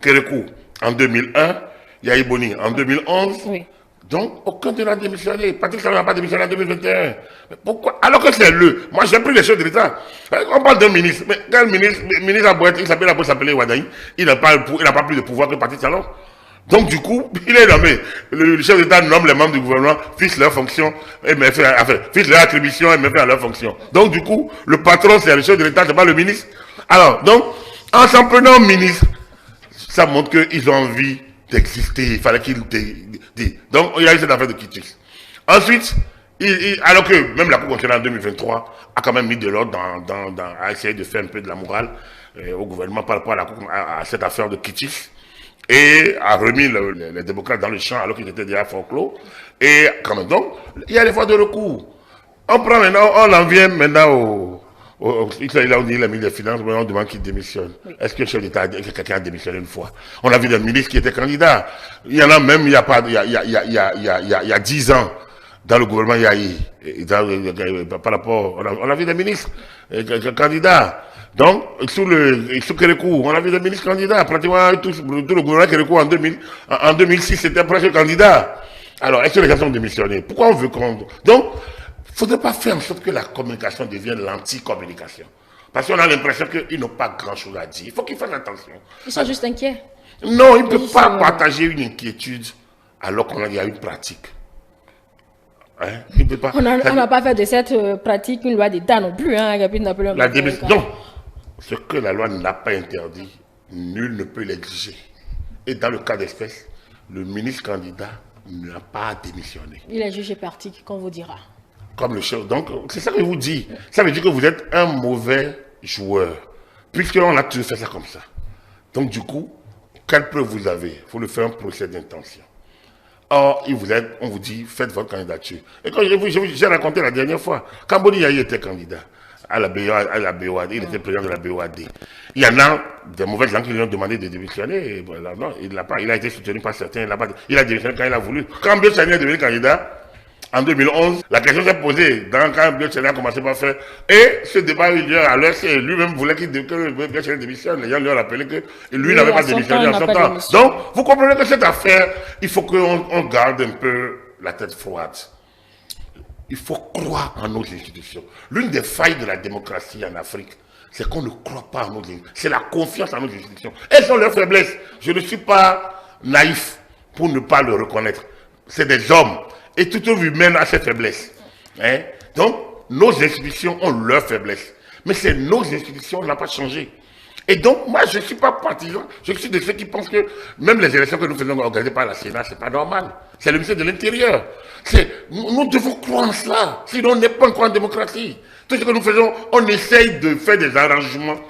Kérékou, en 2001, Yahi Boni en 2011. Oui. Donc, aucun de n'a démissionné. Patrick Talon n'a pas démissionné en 2021. Mais pourquoi? Alors que c'est le. Moi, j'ai pris les choses de l'État. On parle d'un ministre. Mais quel ministre à Boîte, il s'appelait Wadaï. Il n'a pas plus de pouvoir que Patrick Talon. Donc, du coup, il est nommé. Le chef d'État nomme les membres du gouvernement, fixe leur fonction, fixe leur attribution et met à leur fonction. Donc, du coup, le patron, c'est le chef de l'État, c'est pas le ministre. Alors, donc, en s'en prenant ministre, ça montre qu'ils ont envie d'exister. Il fallait qu'ils disent. Donc, il y a eu cette affaire de Kittis. Ensuite, alors que même la Cour constitutionnelle en 2023 a quand même mis de l'ordre à essayer de faire un peu de la morale au gouvernement par rapport à cette affaire de Kittis, et a remis les démocrates dans le champ alors qu'ils étaient déjà fort clos. Et quand même, donc, il y a des fois de recours. On prend maintenant, on en vient maintenant il a dit le ministre des Finances, mais on demande qu'il démissionne. Oui. Est-ce que le chef d'État, quelqu'un a démissionné une fois? On a vu des ministres qui étaient candidats. Il y en a même, il y a 10 ans, dans le gouvernement, par rapport, on a vu des ministres candidats. Donc, sous Kérékou, on a vu des ministres candidats. Pratiquement tout le gouvernement Kérékou en 2006, c'était presque candidat. Alors, est-ce que les gens sont démissionnés? Pourquoi on veut qu'on... Donc, il ne faudrait pas faire en sorte que la communication devienne l'anti-communication. Parce qu'on a l'impression qu'ils n'ont pas grand-chose à dire. Il faut qu'ils fassent attention. Ils sont juste inquiets. Non, ils ne peuvent pas partager une inquiétude alors qu'on y a une pratique. Hein? Il peut pas. On n'a pas fait de cette pratique une loi d'État non plus. Hein, la démission. Non. Ce que la loi n'a pas interdit, nul ne peut l'exiger. Et dans le cas d'espèce, le ministre candidat n'a pas démissionné. Il est jugé parti, qu'on vous dira. Comme le chef. Donc, c'est ça que je vous dis. Ça veut dire que vous êtes un mauvais joueur. Puisqu'on a toujours fait ça comme ça. Donc, du coup, quelle preuve vous avez? Il faut le faire un procès d'intention. Or, on vous dit, faites votre candidature. Et quand j'ai raconté la dernière fois, quand Boni Yahi était candidat à la BOAD, il était président de la BOAD. Il y en a des mauvaises gens qui lui ont demandé de démissionner. Et voilà, non, il a été soutenu par certains. Il a démissionné quand il a voulu. Quand Biotchani est devenu candidat, en 2011, la question s'est posée quand Biotchani a commencé par faire. Et ce débat a eu lieu à l'heure, lui-même voulait que Biotchani démissionne. Les gens lui ont rappelé que lui n'avait pas démissionné en son temps. Donc, vous comprenez que cette affaire, il faut qu'on garde un peu la tête froide. Il faut croire en nos institutions. L'une des failles de la démocratie en Afrique, c'est qu'on ne croit pas en nos institutions. C'est la confiance en nos institutions. Elles sont leurs faiblesses. Je ne suis pas naïf pour ne pas le reconnaître. C'est des hommes. Et toute œuvre humaine a ses faiblesses. Hein? Donc, nos institutions ont leurs faiblesses. Mais c'est nos institutions, on n'a pas changé. Et donc, moi, je ne suis pas partisan. Je suis de ceux qui pensent que même les élections que nous faisons organisées par la Sénat, ce n'est pas normal. C'est le ministère de l'Intérieur. Nous devons croire en cela. Sinon, on n'est pas encore en démocratie. Tout ce que nous faisons, on essaye de faire des arrangements.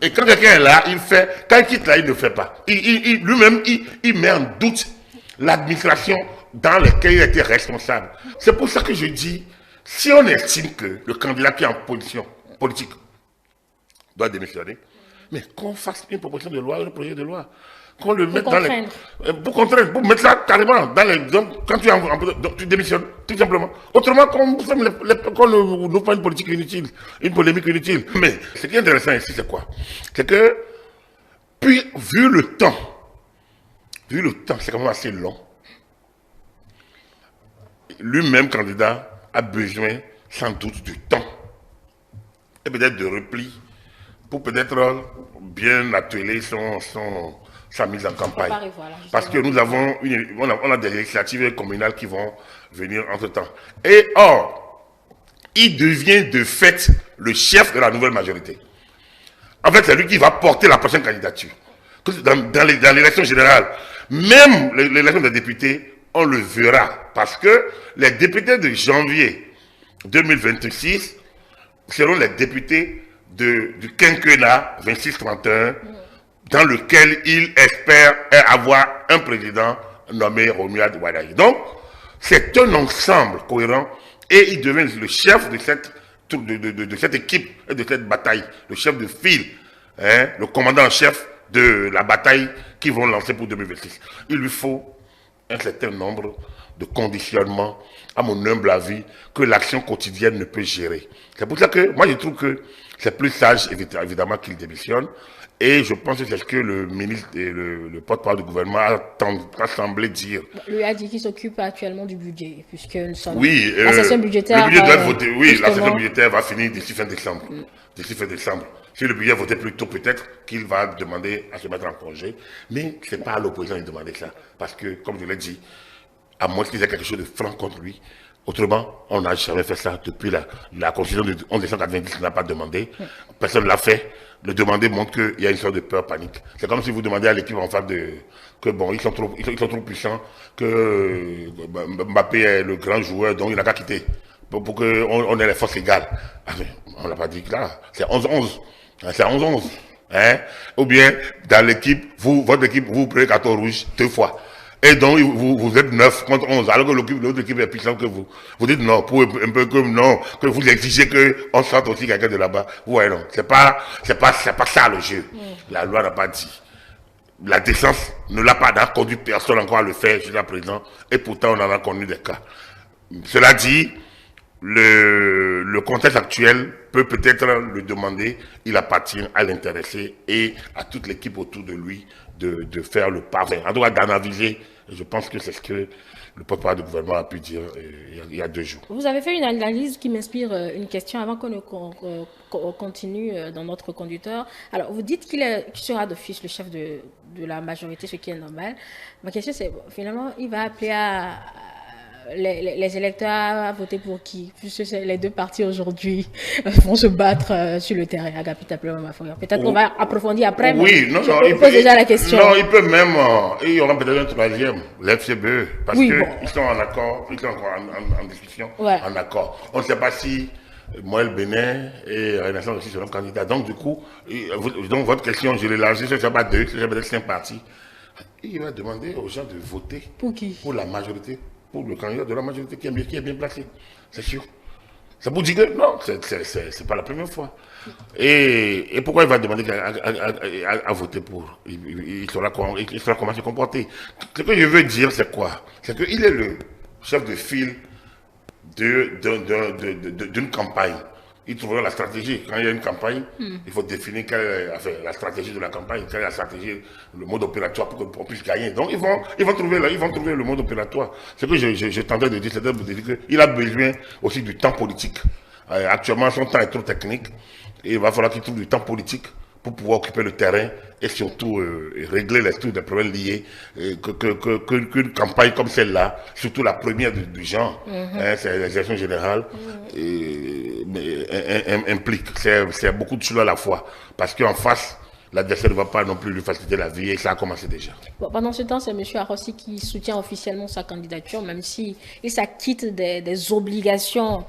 Et quand quelqu'un est là, il fait. Quand il quitte là, il ne fait pas. Lui-même, il met en doute l'administration dans laquelle il était responsable. C'est pour ça que je dis, si on estime que le candidat qui est en position politique doit démissionner, mais qu'on fasse une proposition de loi, un projet de loi, qu'on le mette dans les... Pour contraindre, pour mettre ça carrément dans les... Donc, quand tu démissionnes, tout simplement. Autrement, qu'on nous fasse une politique inutile, une polémique inutile. Mais ce qui est intéressant ici, c'est quoi? C'est que, puis, vu le temps, c'est quand même assez long, lui-même, candidat, a besoin, sans doute, du temps, et peut-être de repli, pour peut-être bien atteler sa mise en campagne. Voilà, parce que nous avons on a des législatives communales qui vont venir entre-temps. Et or, il devient de fait le chef de la nouvelle majorité. En fait, c'est lui qui va porter la prochaine candidature. Dans l'élection générale, même l'élection des députés, on le verra. Parce que les députés de janvier 2026 seront les députés du quinquennat 26-31, dans lequel il espère avoir un président nommé Romuald Wadaï. Donc, c'est un ensemble cohérent et il devient le chef de cette équipe et de cette bataille, le chef de file, hein, le commandant en chef de la bataille qu'ils vont lancer pour 2026. Il lui faut un certain nombre de conditionnements, à mon humble avis, que l'action quotidienne ne peut gérer. C'est pour ça que moi je trouve que c'est plus sage, évidemment, qu'il démissionne. Et je pense que c'est ce que le ministre et le porte-parole du gouvernement a semblé dire. Lui a dit qu'il s'occupe actuellement du budget, puisque nous sommes... Oui, la session budgétaire... le budget doit être voté. Oui, justement... la session budgétaire va finir d'ici fin décembre. D'ici fin décembre. Si le budget est voté plus tôt, peut-être qu'il va demander à se mettre en congé. Mais ce n'est pas à l'opposition de demander ça. Parce que, comme je l'ai dit, à moins qu'il y ait quelque chose de franc contre lui, autrement, on n'a jamais fait ça depuis la Constitution de 1990 qui n'a pas demandé. Personne ne l'a fait. Le demander montre qu'il y a une sorte de peur, panique. C'est comme si vous demandez à l'équipe en face que bon, ils sont trop puissants, que Mbappé est le grand joueur, donc il n'a qu'à quitter. Pour qu'on ait les forces égales. Ah, mais on ne l'a pas dit là. C'est 11-11. C'est 11-11. Hein? Ou bien, dans l'équipe, votre équipe, vous prenez carton rouge 2 fois. Et donc, vous êtes 9 contre 11, alors que l'autre équipe est puissante que vous. Vous dites non, pour un peu comme non, que vous exigez qu'on sorte aussi quelqu'un de là-bas. Vous voyez, non. C'est pas ça le jeu. La loi n'a pas dit. La décence ne l'a pas conduit personne encore à le faire jusqu'à présent. Et pourtant, on en a connu des cas. Cela dit, le contexte actuel peut-être le demander. Il appartient à l'intéressé et à toute l'équipe autour de lui de faire le pas. En tout cas, d'analyser. Je pense que c'est ce que le porte-parole du gouvernement a pu dire il y a 2 jours. Vous avez fait une analyse qui m'inspire une question avant qu'on ne continue dans notre conducteur. Alors, vous dites qu'il sera d'office le chef de la majorité, ce qui est normal. Ma question, c'est finalement, il va appeler les électeurs à voter pour qui? Puisque les deux partis aujourd'hui vont se battre sur le terrain. Peut-être qu'on va approfondir après. Oui, non, il pose déjà la question. Non, il peut même. Il y aura peut-être un troisième, l'FCBE, parce qu'ils sont en accord, ils sont encore en discussion, en accord. On ne sait pas si Moël Bénin et Renaissance aussi seront candidats. Donc, du coup, donc votre question, je l'élargis, ce ne sera pas 2, ce sera peut-être 5 partis. Il va demander aux gens de voter. Pour qui? Pour la majorité. Pour le candidat de la majorité qui est bien placé, c'est sûr. Ça vous dit que non, c'est pas la première fois. Et pourquoi il va demander à voter pour? Il saura comment se comporter. Ce que je veux dire, c'est quoi? C'est qu'il est le chef de file d'une campagne. Il trouvera la stratégie. Quand il y a une campagne, il faut définir quelle est la stratégie de la campagne, quelle est la stratégie, le mode opératoire pour qu'on puisse gagner. Donc ils vont trouver le mode opératoire. Ce que je tentais de dire, c'est de dire qu'il a besoin aussi du temps politique. Actuellement, son temps est trop technique et il va falloir qu'il trouve du temps politique pour pouvoir occuper le terrain et surtout régler tous les problèmes liés qu'une campagne comme celle-là, surtout la première du genre, c'est les élections générales, implique. C'est beaucoup de choses à la fois. Parce qu'en face, l'adversaire ne va pas non plus lui faciliter la vie et ça a commencé déjà. Bon, pendant ce temps, c'est M. Arrossi qui soutient officiellement sa candidature, même s'il s'acquitte des obligations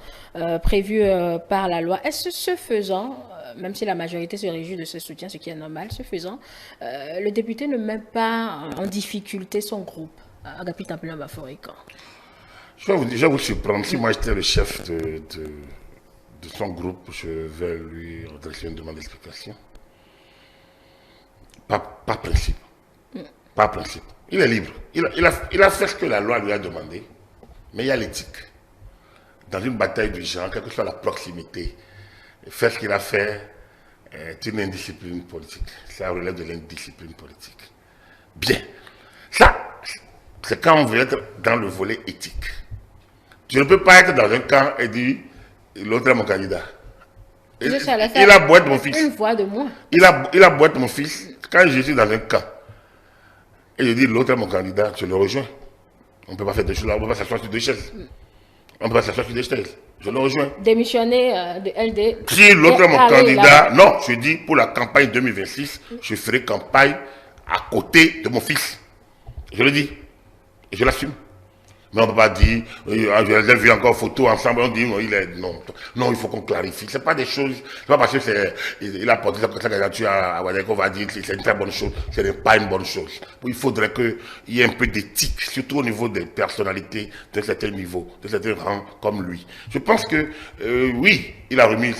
prévues par la loi. Est-ce que ce faisant, même si la majorité se réjouit de ce soutien, ce qui est normal, ce faisant, le député ne met pas en difficulté son groupe, Agapi Tampilon Baforican? Je vais vous surprendre. Si moi j'étais le chef de son groupe, je vais lui adresser une demande d'explication. Pas principe. Pas principe. Il est libre. Il a fait ce que la loi lui a demandé, mais il y a l'éthique. Dans une bataille du genre, quelle que soit la proximité, faire ce qu'il a fait est une indiscipline politique. Ça relève de l'indiscipline politique. Bien. Ça, c'est quand on veut être dans le volet éthique. Tu ne peux pas être dans un camp et dire l'autre est mon candidat. Il a beau être mon fils. Une fois de moi. Il a beau être mon fils. Quand je suis dans un camp et je dis l'autre est mon candidat, je le rejoins. On ne peut pas faire deux choses là, on ne peut pas s'asseoir sur 2 chaises. On ne peut pas s'asseoir sur 2 chaises. Je le rejoins. Démissionner de LD. Si l'autre est mon candidat, non, je dis pour la campagne 2026, je ferai campagne à côté de mon fils. Je le dis. Et je l'assume. Mais on ne peut pas dire, je les ai vus encore photo ensemble, on dit, non, il faut qu'on clarifie. Ce n'est pas des choses, c'est pas parce qu'il a porté sa candidature à Ouadé qu'on va dire que c'est une très bonne chose, ce n'est pas une bonne chose. Il faudrait qu'il y ait un peu d'éthique, surtout au niveau des personnalités d'un certain niveau, de certains rangs comme lui. Je pense que, oui, il a remis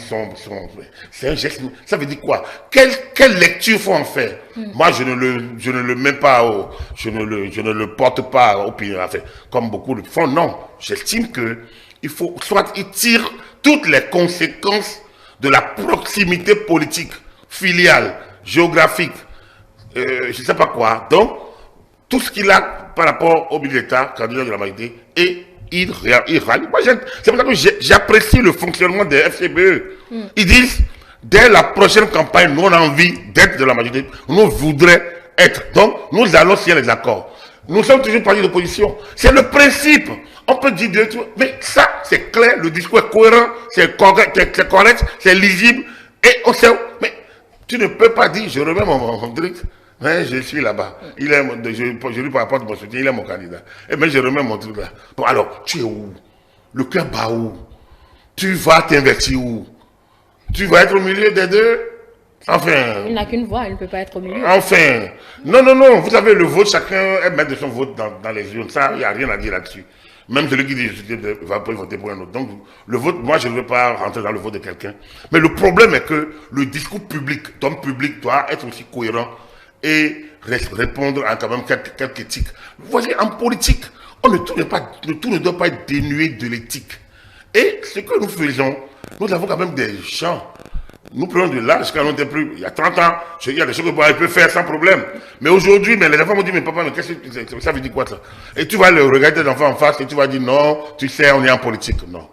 c'est un geste, ça veut dire quoi? Quelle lecture faut en faire? Moi, je ne le mets pas, je ne le porte pas opinion, enfin, comme beaucoup le font. Non, j'estime que il faut, soit il tire toutes les conséquences de la proximité politique, filiale, géographique, je ne sais pas quoi. Donc, tout ce qu'il a par rapport au militaire, candidat de la majorité, et il rallie. C'est pour ça que j'apprécie le fonctionnement des FCBE. Ils disent, dès la prochaine campagne, nous on a envie d'être de la majorité, nous voudrions être. Donc, nous allons signer les accords. Nous sommes toujours partis d'opposition. C'est le principe. On peut dire de tout, mais ça, c'est clair, le discours est cohérent, c'est correct, c'est lisible, et on sait. Mais tu ne peux pas dire, je remets mon truc. Hein, je suis là-bas. Je lui apporte mon soutien, il est mon candidat. Et bien, je remets mon truc là. Bon, alors, tu es où? Le cœur bat où? Tu vas t'investir où? Tu vas être au milieu des deux? Enfin. Il n'a qu'une voix, il ne peut pas être au milieu. Enfin. Non, non, non. Vous savez, le vote, chacun est maître de son vote dans les urnes. Ça, il n'y a rien à dire là-dessus. Même celui qui dit je va pas voter pour un autre. Donc, le vote, moi, je ne veux pas rentrer dans le vote de quelqu'un. Mais le problème est que le discours public, d'homme public, doit être aussi cohérent et répondre à quand même quelques éthiques. Vous voyez, en politique, tout ne doit pas être dénué de l'éthique. Et ce que nous faisons, nous avons quand même des gens. Nous prenons de l'âge quand on n'était plus. Il y a 30 ans, il y a des choses que peut faire sans problème. Mais aujourd'hui, les enfants m'ont dit, mais papa, mais qu'est-ce que ça veut dire quoi ça? Et tu vas regarder tes enfants en face et tu vas dire, non, tu sais, on est en politique. Non.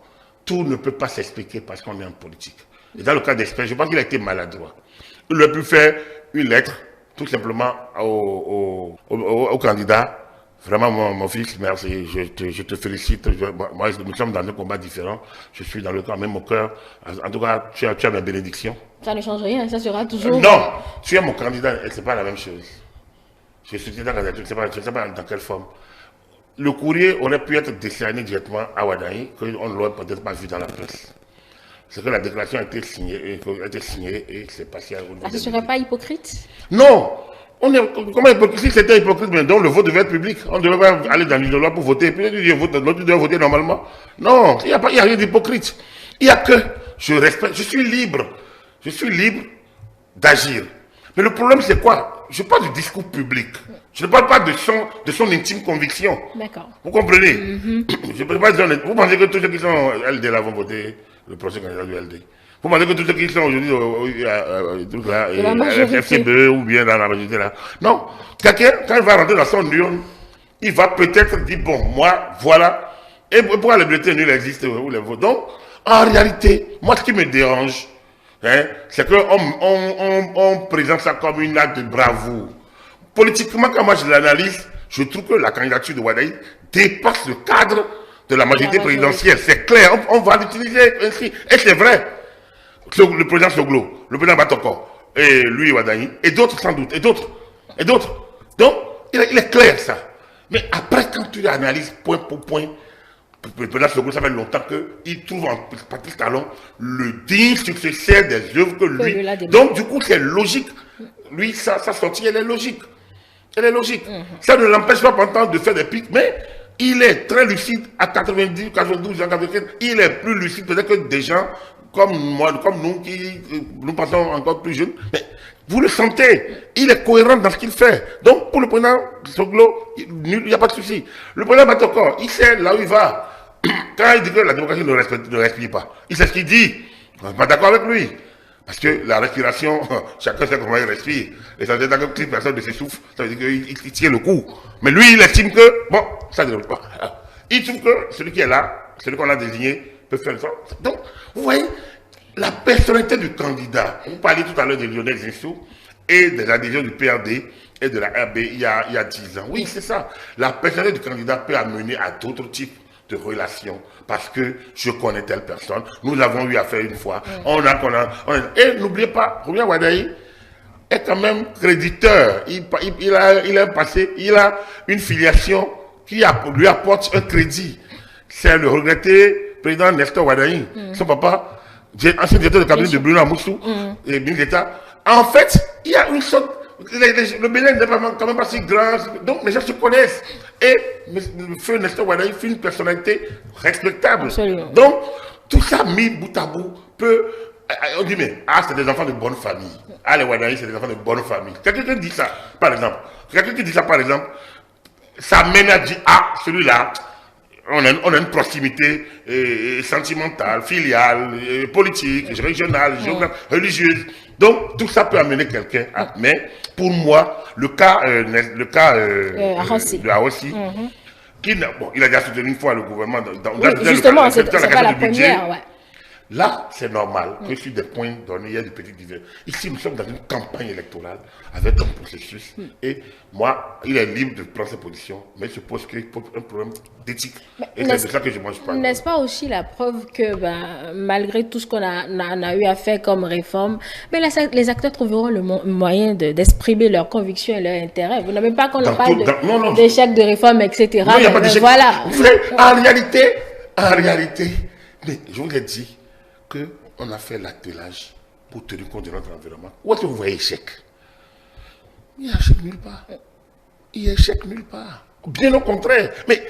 Tout ne peut pas s'expliquer parce qu'on est en politique. Et dans le cas d'Esprit, je pense qu'il a été maladroit. Il aurait pu faire une lettre, tout simplement, au candidat. Vraiment, mon fils, merci, je te félicite. Moi, nous sommes dans un combat différent. Je suis dans le camp, même au cœur. En tout cas, tu as mes bénédictions. Ça ne change rien, ça sera toujours... Non, tu es mon candidat, et ce n'est pas la même chose. Je soutiens ta candidature, je ne sais pas dans quelle forme. Le courrier aurait pu être décerné directement à Wadahi, qu'on ne l'aurait peut-être pas vu dans la presse. C'est que la déclaration a été signée et c'est passé à... Ça ne serait pas hypocrite? Non! Comment hypocrite, c'était hypocrite, mais donc le vote devait être public. On ne devait pas aller dans l'isoloir pour voter. Puis l'autre doit voter normalement. Non, il n'y a rien d'hypocrite. Il n'y a que, je respecte, je suis libre d'agir. Mais le problème, c'est quoi? Je parle du discours public. Je ne parle pas de son intime conviction. D'accord. Vous comprenez? Je ne peux pas dire, vous pensez que tous ceux qui sont LD là vont voter le prochain candidat du LD? Vous pensez que tous ceux qui sont aujourd'hui FCBE ou bien dans la majorité là? Non. Quelqu'un, quand il va rentrer dans son urne, il va peut-être dire, bon, moi, voilà. Et pourquoi les bulletins nuls existent ou les votes? Donc, en réalité, moi, ce qui me dérange, hein, c'est qu'on présente ça comme une acte de bravoure. Politiquement, quand moi je l'analyse, je trouve que la candidature de Wadahi dépasse le cadre de la majorité présidentielle. C'est clair, on va l'utiliser ainsi. Et c'est vrai. Le président Soglo, le président Batoko, et lui, Wadahi, et d'autres sans doute, et d'autres. Donc, il est clair ça. Mais après, quand tu analyses point pour point, le président Soglo, ça fait longtemps qu'il trouve en Patrice Talon le digne successeur des œuvres que lui. Donc, du coup, c'est logique. Lui, sa sortie, elle est logique. Elle est logique. Ça ne l'empêche pas pendant de faire des pics, mais il est très lucide à 90, 92, 95. Il est plus lucide peut-être que des gens comme moi, comme nous, qui nous passons encore plus jeunes. Mais vous le sentez, il est cohérent dans ce qu'il fait. Donc, pour le président Soglo, il n'y a pas de souci. Le président Batoko, il sait là où il va. Quand il dit que la démocratie ne respire pas, il sait ce qu'il dit. On n'est pas d'accord avec lui. Parce que la respiration, chacun sait comment il respire. Et ça veut dire que si personne ne s'essouffle, ça veut dire qu'il tient le coup. Mais lui, il estime que, bon, ça ne déroule pas. Il trouve que celui qui est là, celui qu'on a désigné, peut faire ça. Donc, vous voyez, la personnalité du candidat, vous parliez tout à l'heure de Lionel Zinsou et des adhésions du PRD et de la RB il y a 10 ans. Oui, c'est ça. La personnalité du candidat peut amener à d'autres types de relations parce que je connais telle personne. Nous avons eu affaire une fois. Et n'oubliez pas, Roubia Wadahi est quand même créditeur. Il a un passé, il a une filiation qui lui apporte un crédit. C'est le regretté président Nestor Wadahi. Son papa, ancien directeur de cabinet de Bruno Amoussou et ministre d'État. En fait, il y a une sorte. Le Bénin n'est quand même pas si grand, donc les gens se connaissent. Et le feu Nestor Wadahi fait une personnalité respectable. Absolument. Donc, tout ça mis bout à bout peut On dit, mais c'est des enfants de bonne famille. Les Wadaï, c'est des enfants de bonne famille. Quelqu'un qui dit ça, par exemple. Quelqu'un qui dit ça, par exemple, ça mène à dire, celui-là, on a une proximité sentimentale, filiale, politique, régionale, religieuse. Donc, tout ça peut amener quelqu'un. Mais, pour moi, le cas de Arossi, il a déjà soutenu une fois le gouvernement. Justement, c'est pas la première, ouais. Là, c'est normal que sur des points donnés, il y a des petites divergences. Ici, nous sommes dans une campagne électorale avec un processus. Et moi, il est libre de prendre ses positions, mais il se pose un problème d'éthique. Et c'est de ça que je mange pas. N'est-ce pas aussi la preuve que malgré tout ce qu'on a eu à faire comme réforme, mais les acteurs trouveront le moyen d'exprimer leurs convictions et leurs intérêts. Vous n'avez pas qu'on parle d'échec de réforme, etc. Non, il n'y a pas d'échec. Voilà. En réalité, mais je vous ai dit, qu'on a fait l'attelage pour tenir compte de notre environnement. Où est-ce que vous voyez échec? Il n'y a échec nulle part. Il y a échec nulle part. Bien au contraire. Mais,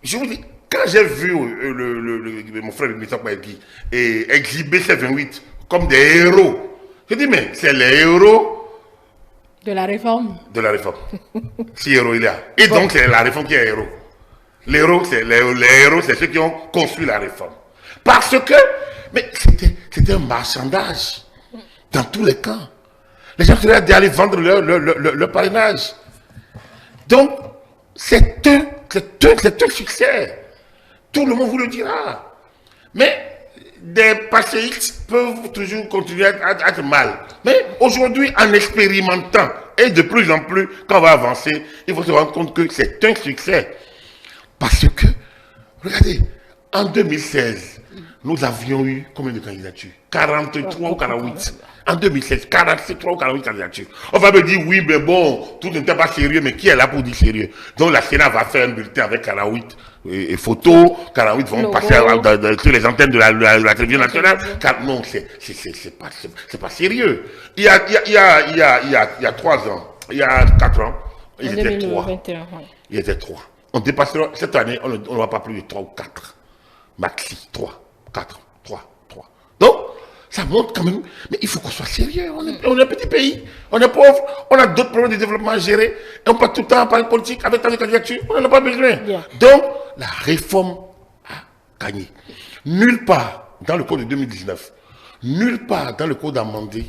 je vous dis, quand j'ai vu mon frère Mithak Baïgi exhiber ces 28 comme des héros, je dis, mais c'est les héros de la réforme. De la réforme. Si héros il y a. Et donc, c'est la réforme qui est héros. Les héros, c'est ceux qui ont construit la réforme. Parce que, mais c'était un marchandage dans tous les camps. Les gens seraient allés vendre leur parrainage. Donc, c'est un succès. Tout le monde vous le dira. Mais des passéistes peuvent toujours continuer à être mal. Mais aujourd'hui, en expérimentant, et de plus en plus, quand on va avancer, il faut se rendre compte que c'est un succès. Parce que, regardez, en 2016, nous avions eu combien de candidatures? 43 ou 48. En 2016, 43 ou 48 candidatures. On va me dire, oui, mais bon, tout n'était pas sérieux, mais qui est là pour dire sérieux? Donc la Sénat va faire un bulletin avec 48 et photos, 48 vont passer sur les antennes de la télévision nationale. Non, c'est pas sérieux. Il y a 3 ans, il y a 4 ans, ils étaient 3. Ils étaient 3. On dépassera, cette année, on ne va pas plus de 3 ou 4. Maxi, 3, 4, 3. Donc, ça montre quand même, mais il faut qu'on soit sérieux. On est un petit pays, on est pauvre, on a d'autres problèmes de développement à gérer, et on passe tout le temps à parler politique avec tant de candidatures, on n'en a pas besoin. Yeah. Donc, la réforme a gagné. Nulle part dans le code de 2019, nulle part dans le code amendé,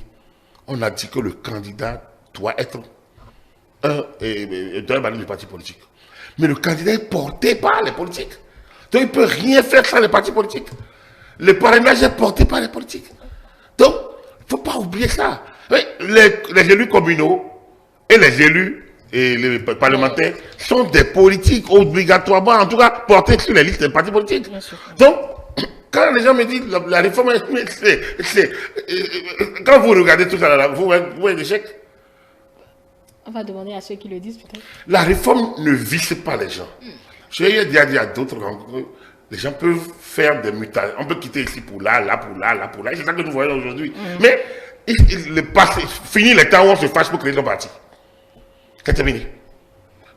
on a dit que le candidat doit être un banni du parti politique. Mais le candidat est porté par les politiques. Donc il ne peut rien faire sans les partis politiques. Le parrainage est porté par les politiques. Donc, il ne faut pas oublier ça. Les élus communaux et les élus et les parlementaires sont des politiques obligatoirement, en tout cas, portés sur les listes des partis politiques. Donc, quand les gens me disent la réforme, quand vous regardez tout ça, vous voyez l'échec. On va demander à ceux qui le disent peut-être. La réforme ne vise pas les gens. Je vais dire à d'autres rencontres, les gens peuvent faire des mutations. On peut quitter ici pour là, là pour là, là pour là. C'est ça que nous voyons aujourd'hui. Mais fini le temps où on se fâche pour créer son parti. C'est terminé.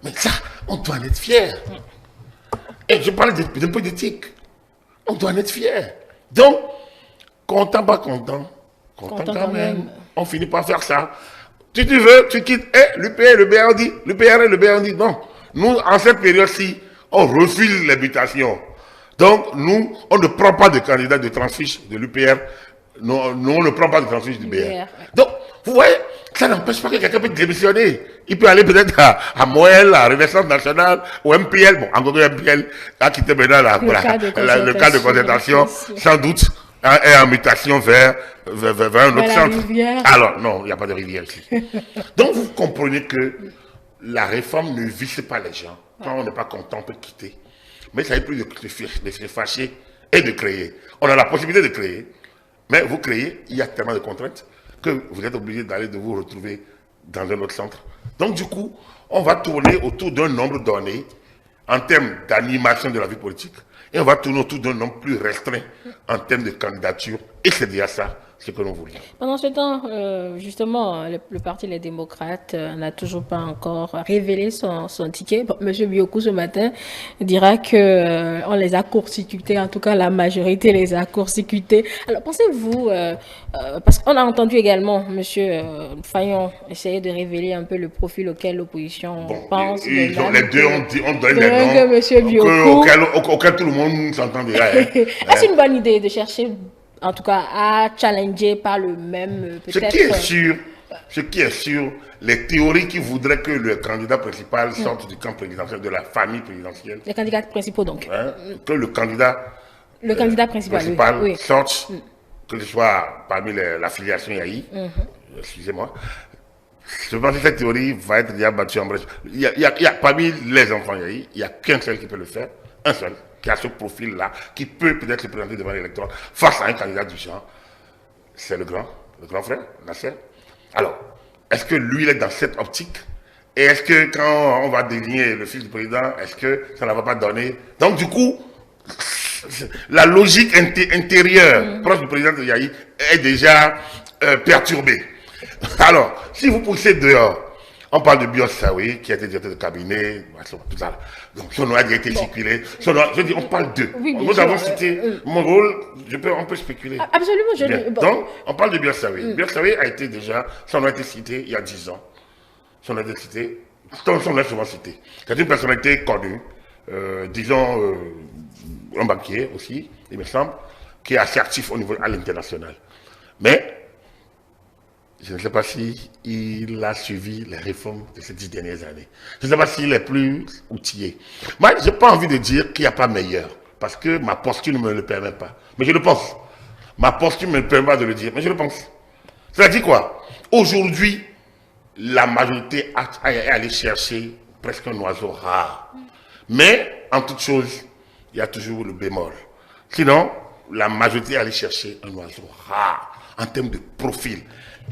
Mais ça, on doit en être fiers. Et je parle d'un peu d'éthique. On doit en être fiers. Donc, content, pas content, content quand même. On finit par faire ça. Si tu veux, tu quittes l'UPR, le BRD, l'UPR et le BRD. Non. Nous, en cette période-ci, on refuse les mutations. Donc, nous, on ne prend pas de candidat de transfiche de l'UPR. Nous, on ne prend pas de transfiche du BR. Donc, vous voyez, ça n'empêche pas que quelqu'un puisse démissionner. Il peut aller peut-être à Moël, à Renaissance Nationale, au MPL. Bon, encore que MPL a quitté maintenant le cas de concertation, sans doute, et en mutation vers un autre centre. Alors, non, il n'y a pas de rivière ici. Donc, vous comprenez que la réforme ne vise pas les gens. Quand on n'est pas content, on peut quitter. Mais ça n'est plus de se fâcher et de créer. On a la possibilité de créer, mais vous créez, il y a tellement de contraintes que vous êtes obligé de vous retrouver dans un autre centre. Donc du coup, on va tourner autour d'un nombre donné en termes d'animation de la vie politique et on va tourner autour d'un nombre plus restreint en termes de candidature. Et c'est déjà ça, ce que nous voulions. Pendant ce temps, justement, le Parti Les Démocrates n'a toujours pas encore révélé son ticket. Bon, Monsieur Biokou, ce matin, dira que on les a court-circuités, en tout cas la majorité les a court-circuités. Alors, pensez-vous, parce qu'on a entendu également Monsieur Fayon essayer de révéler un peu le profil auquel l'opposition pense. Les deux ont donné des que noms Monsieur Biokou, auxquels tout le monde s'entend déjà. Est-ce une bonne idée de chercher, en tout cas, à challenger par le même, peut-être... Ce qui est sûr, les théories qui voudraient que le candidat principal sorte du camp présidentiel, de la famille présidentielle. Les candidats principaux, donc. Que le candidat principal oui. sorte, que ce soit parmi l'affiliation Yahi, excusez-moi. Je pense que cette théorie va être déjà battue en brèche. Parmi les enfants Yahi, il n'y a qu'un seul qui peut le faire, un seul, qui a ce profil-là, qui peut peut-être se présenter devant l'électorat face à un candidat du genre. C'est le grand frère, Nasser. Alors, est-ce que lui, il est dans cette optique? Et est-ce que quand on va désigner le fils du président, est-ce que ça ne va pas donner? Donc, du coup, la logique intérieure proche du président de Yahi est déjà perturbée. Alors, si vous poussez dehors, on parle de Bios Saoui, qui a été directeur de cabinet, tout ça. Donc, son nom a déjà été circulé. Je dis, on parle d'eux. Oui, nous avons cité mon rôle, on peut spéculer. Absolument, Donc, on parle de Bios Saoui. Bios Saoui a été déjà, son nom a été cité il y a 10 ans. Son nom a été cité, son nom est souvent cité. C'est une personnalité connue, disons, un banquier aussi, il me semble, qui est assez actif au niveau à l'international. Mais, je ne sais pas s'il a suivi les réformes de ces 10 dernières années. Je ne sais pas s'il est plus outillé. Moi, je n'ai pas envie de dire qu'il n'y a pas meilleur, parce que ma posture ne me le permet pas. Mais je le pense. Ma posture ne me permet pas de le dire, mais je le pense. C'est-à-dire quoi? Aujourd'hui, la majorité est allée chercher presque un oiseau rare. Mais, en toute chose, il y a toujours le bémol. Sinon, la majorité est allée chercher un oiseau rare, en termes de profil.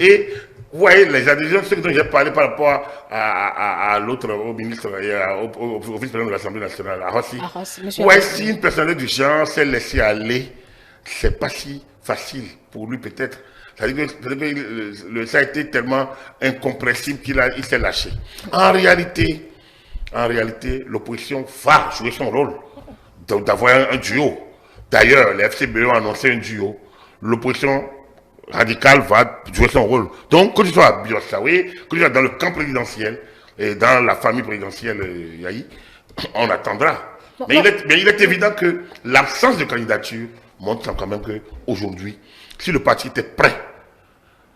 Et vous voyez, les adhésions, ce dont j'ai parlé par rapport à l'autre, au ministre, au vice-président de l'Assemblée nationale, à Rossi. Ouais, si une personne du genre s'est laissée aller, c'est pas si facile pour lui peut-être. Ça a été tellement incompressible qu'il s'est lâché. En réalité, l'opposition va jouer son rôle d'avoir un duo. D'ailleurs, les FCBE ont annoncé un duo. L'opposition radicale va jouer son rôle. Donc, que ce soit à Bios Saoui, que ce soit dans le camp présidentiel et dans la famille présidentielle Yahi, on attendra. Mais il est évident que l'absence de candidature montre quand même qu'aujourd'hui, si le parti était prêt,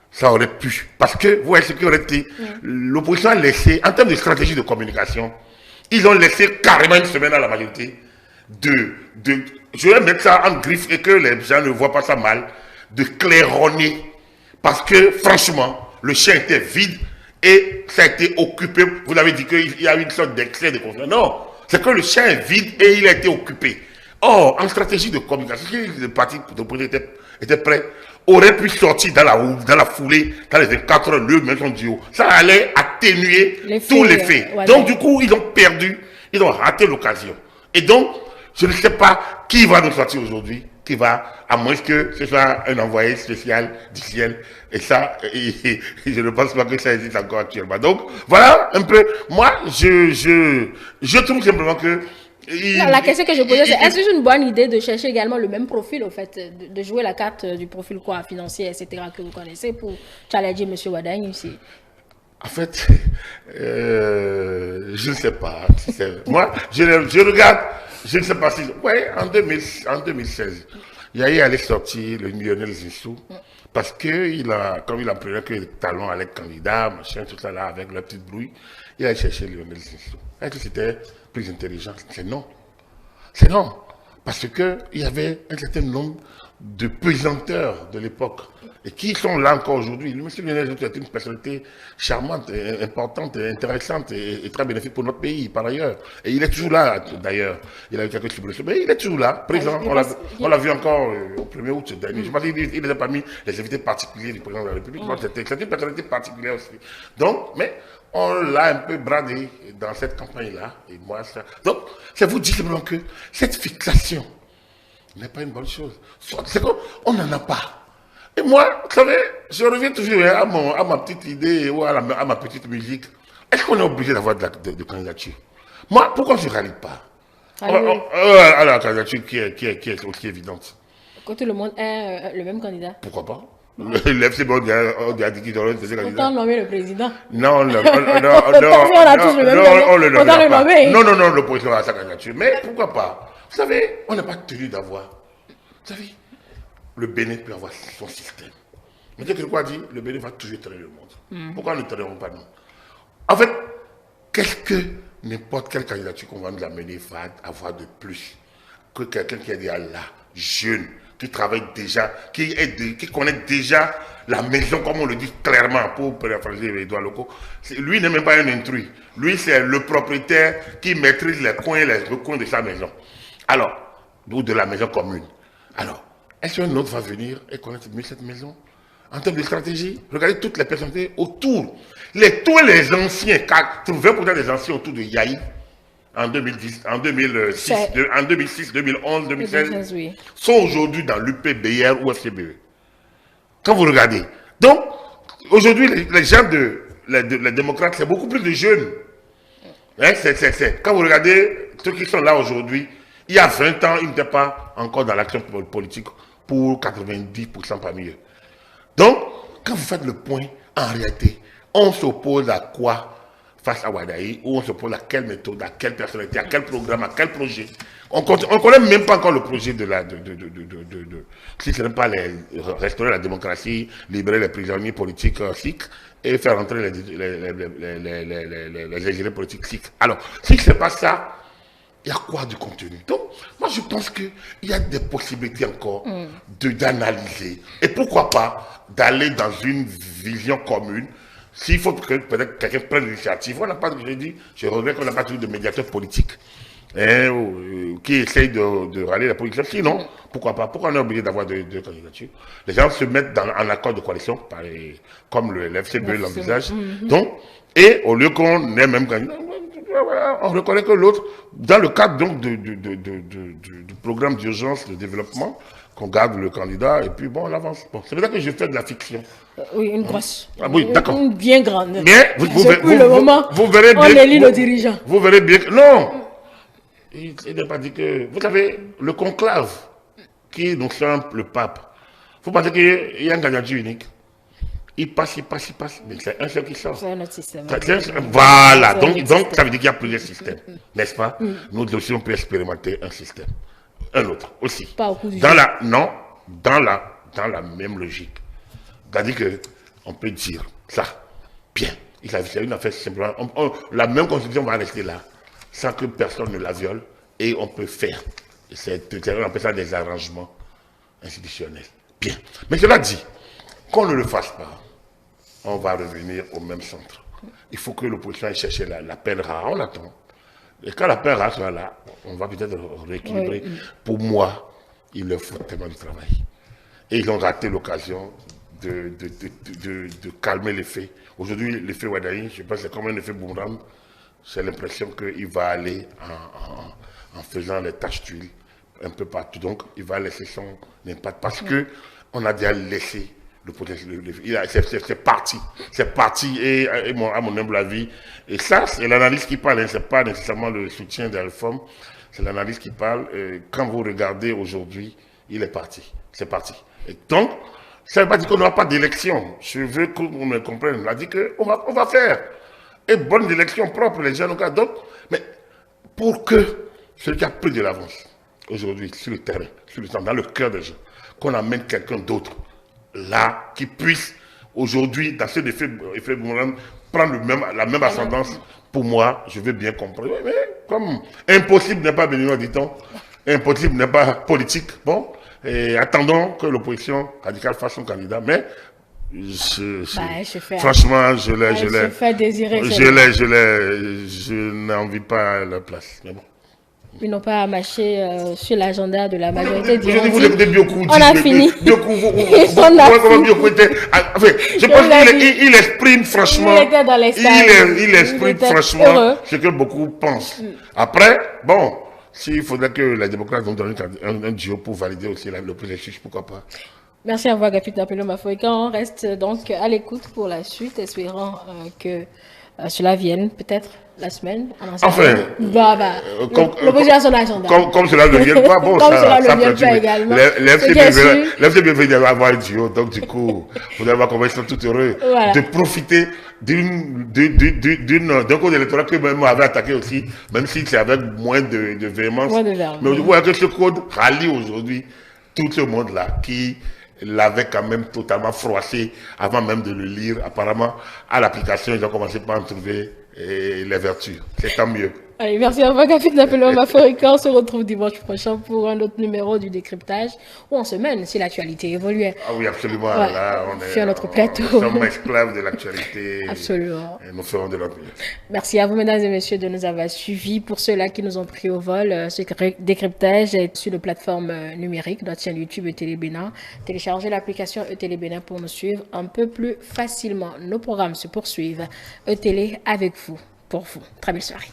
ça aurait pu. Parce que, vous voyez ce qui aurait été, l'opposition a laissé, en termes de stratégie de communication, ils ont laissé carrément une semaine à la majorité je vais mettre ça en griffe et que les gens ne voient pas ça mal, de claironner. Parce que, franchement, le champ était vide et ça a été occupé. Vous avez dit qu'il y a une sorte d'excès de confiance. Non, c'est que le champ est vide et il a été occupé. Or, en stratégie de communication, si le parti était prêt, aurait pu sortir dans la foulée, dans les 24 heures, le maison du haut. Ça allait atténuer tous les faits. Ouais, donc, du coup, ils ont perdu, ils ont raté l'occasion. Et donc, je ne sais pas qui va nous sortir aujourd'hui, qui va, à moins que ce soit un envoyé spécial du ciel. Et ça, je ne pense pas que ça existe encore actuellement. Donc, voilà un peu. Moi, je trouve simplement que... La question que je posais, c'est est-ce que c'est une bonne idée de chercher également le même profil, au fait, de jouer la carte du profil financier, etc., que vous connaissez, pour challenger M. Wadagne ici? En fait, je ne sais pas. Moi, je regarde, je ne sais pas si... Oui, en 2016, Yahi allait sortir le Lionel Zinsou, parce que comme il apprenait que les talons allaient être candidats, machin, tout ça là, avec la petite brouille, il allait chercher Lionel Zinsou. Est-ce que c'était plus intelligent? C'est non. C'est non. Parce qu'il y avait un certain nombre de pesanteurs de l'époque et qui sont là encore aujourd'hui. M. Lionel Zinsou est une personnalité charmante, importante, intéressante et très bénéfique pour notre pays, par ailleurs. Et il est toujours là, d'ailleurs. Il a eu quelques tribulations, mais il est toujours là, présent. On l'a vu encore au 1er août dernier. Je pense qu'il était parmi les invités particuliers du président de la République. C'est une personnalité particulière aussi. Donc, mais on l'a un peu bradé dans cette campagne-là. Et moi, ça... Donc, c'est vous dire simplement que cette fixation n'est pas une bonne chose. C'est qu'on n'en a pas. Et moi, vous savez, je reviens toujours à ma petite idée ou à ma petite musique. Est-ce qu'on est obligé d'avoir de candidature? Moi, pourquoi je ne rallie pas? À la candidature qui est aussi évidente. Que tout le monde ait le même candidat. Pourquoi pas? L'FCB, on a dit qu'ils auraient été candidats. Autant nommer le président. Non, on a tous le même candidat. Autant le nommer. Non, l'opposition a sa candidature. Mais pourquoi pas? Vous savez, on n'a pas tenu d'avoir. Vous savez, le Bénin peut avoir son système. Mais dès que quoi dit, le Bénin va toujours traîner le monde. Pourquoi ne traînerons pas nous? En fait, qu'est-ce que n'importe quelle candidature qu'on va nous amener va avoir de plus que quelqu'un qui est déjà là, jeune, qui travaille déjà, qui connaît déjà la maison, comme on le dit clairement, pour paraphraser les droits locaux. Lui n'est même pas un intrus. Lui, c'est le propriétaire qui maîtrise les recoins de sa maison. Alors, ou de la maison commune. Alors, est-ce qu'un autre va venir et connaître mieux cette maison? En termes de stratégie, regardez toutes les personnalités autour. Tous les anciens, 80% des anciens autour de Yahi, en 2010, en 2006, 2011, 2016, oui, sont aujourd'hui dans l'UPBR ou FCBE. Quand vous regardez. Donc, aujourd'hui, les gens les démocrates, c'est beaucoup plus de jeunes. Hein, quand vous regardez ceux qui sont là aujourd'hui, il y a 20 ans, ils n'étaient pas encore dans l'action politique pour 90% parmi eux. Donc, quand vous faites le point, en réalité, on s'oppose à quoi face à Wadaï, ou on s'oppose à quelle méthode, à quelle personnalité, à quel programme, à quel projet. On ne connaît même pas encore le projet si ce n'est pas restaurer la démocratie, libérer les prisonniers politiques sikhs et faire entrer les exilés politiques sikhs. Alors, si ce n'est pas ça, il y a quoi de contenu? Donc, moi je pense qu'il y a des possibilités encore d'analyser. Et pourquoi pas d'aller dans une vision commune. S'il faut que peut-être quelqu'un prenne l'initiative, on n'a pas, je regrette qu'on n'a pas toujours de médiateur politique qui essaye de rallier la politique. Sinon, pourquoi pas? Pourquoi on est obligé d'avoir deux candidatures? Les gens se mettent en accord de coalition, comme le FCBE l'envisage. Donc, et au lieu qu'on ait même candidat, on reconnaît que l'autre, dans le cadre donc du programme d'urgence de développement, qu'on garde le candidat et puis bon, on avance. Bon, c'est vrai que je fais de la fiction. Oui, une grosse. Ah, oui, d'accord. Une bien grande. Mais vous verrez bien. On élit le dirigeant. Vous verrez bien que. Non! Il n'est pas dit que. Vous savez, le conclave qui nous semble le pape, vous pensez qu'il y a un candidature unique? Il passe, mais c'est un seul qui sort. C'est un autre système. Voilà, donc ça veut dire qu'il y a plusieurs systèmes, n'est-ce pas? Nous aussi, on peut expérimenter un système. Un autre aussi. Pas au coup du dans la même logique. C'est-à-dire qu'on peut dire ça, bien. C'est une affaire simplement. La même constitution va rester là, sans que personne ne la viole, et on peut faire. On appelle ça des arrangements institutionnels. Bien. Mais cela dit, qu'on ne le fasse pas, on va revenir au même centre. Il faut que l'opposition aille chercher la peine rare. On attend. Et quand la paix sera là, on va peut-être rééquilibrer. Oui. Pour moi, il leur faut tellement de travail. Et ils ont raté l'occasion de calmer les faits. Aujourd'hui, l'effet Wadaï, je pense que c'est comme un effet boomerang. C'est l'impression qu'il va aller en faisant les taches d'huile un peu partout. Donc, il va laisser son impact parce qu'on a déjà laissé le potentiel. C'est parti, et à mon humble avis. Et ça, c'est l'analyse qui parle, ce n'est pas nécessairement le soutien des réformes, c'est l'analyse qui parle. Quand vous regardez aujourd'hui, il est parti. C'est parti. Et donc, ça ne veut pas dire qu'on n'aura pas d'élection. Je veux qu'on me comprenne. On a dit qu'on va faire. Et bonne élection propre, les gens au cas d'autres. Mais pour que celui qui a pris de l'avance, aujourd'hui, sur le terrain, sur le temps, dans le cœur des gens, qu'on amène quelqu'un d'autre, là, qui puisse aujourd'hui, dans ce effet boomerang, prendre la même ascendance, pour moi, je veux bien comprendre. Mais comme impossible n'est pas béninois, dit-on, impossible n'est pas politique, bon, et attendons que l'opposition radicale fasse son candidat, mais franchement, je n'ai envie pas à la place, mais bon. Ils n'ont pas marché sur l'agenda de la majorité du Vous écoutez Biokou. On a fini. Biokou, je pense qu'il exprime franchement. Il exprime franchement ce que beaucoup pensent. Après, bon, s'il faudrait que les démocrates vont donner un duo pour valider aussi le processus, pourquoi pas. Merci à vous, Agapit Napelo Mafoika. On reste donc à l'écoute pour la suite, espérant que cela vienne peut-être la semaine. Enfin, l'opposition a son agenda. Comme cela ne vient pas, bon, comme ça cela ne vient pas également. L'FC bien venu d'avoir un duo, donc du coup, vous allez voir comment ils sont tout heureux de profiter d'un code électoral que même avait attaqué aussi, même si c'est avec moins de véhémence. Mais du coup, avec ce code rallie aujourd'hui tout ce monde-là qui l'avait quand même totalement froissé avant même de le lire. Apparemment, à l'application, ils ont commencé par en trouver les vertus. C'est tant mieux. Allez, merci à vous, Agapit Napelo Mafoika. On se retrouve dimanche prochain pour un autre numéro du décryptage ou en semaine si l'actualité évolue. Ah oui, absolument. Ouais. Là, on est sur notre plateau. Nous sommes esclaves de l'actualité. Absolument. Et nous ferons de notre mieux. Merci à vous, mesdames et messieurs, de nous avoir suivis. Pour ceux-là qui nous ont pris au vol, ce décryptage est sur les plateformes numériques, notre chaîne YouTube ETélé Bénin. Téléchargez l'application ETélé Bénin pour nous suivre un peu plus facilement. Nos programmes se poursuivent. ETélé avec vous, pour vous. Très belle soirée.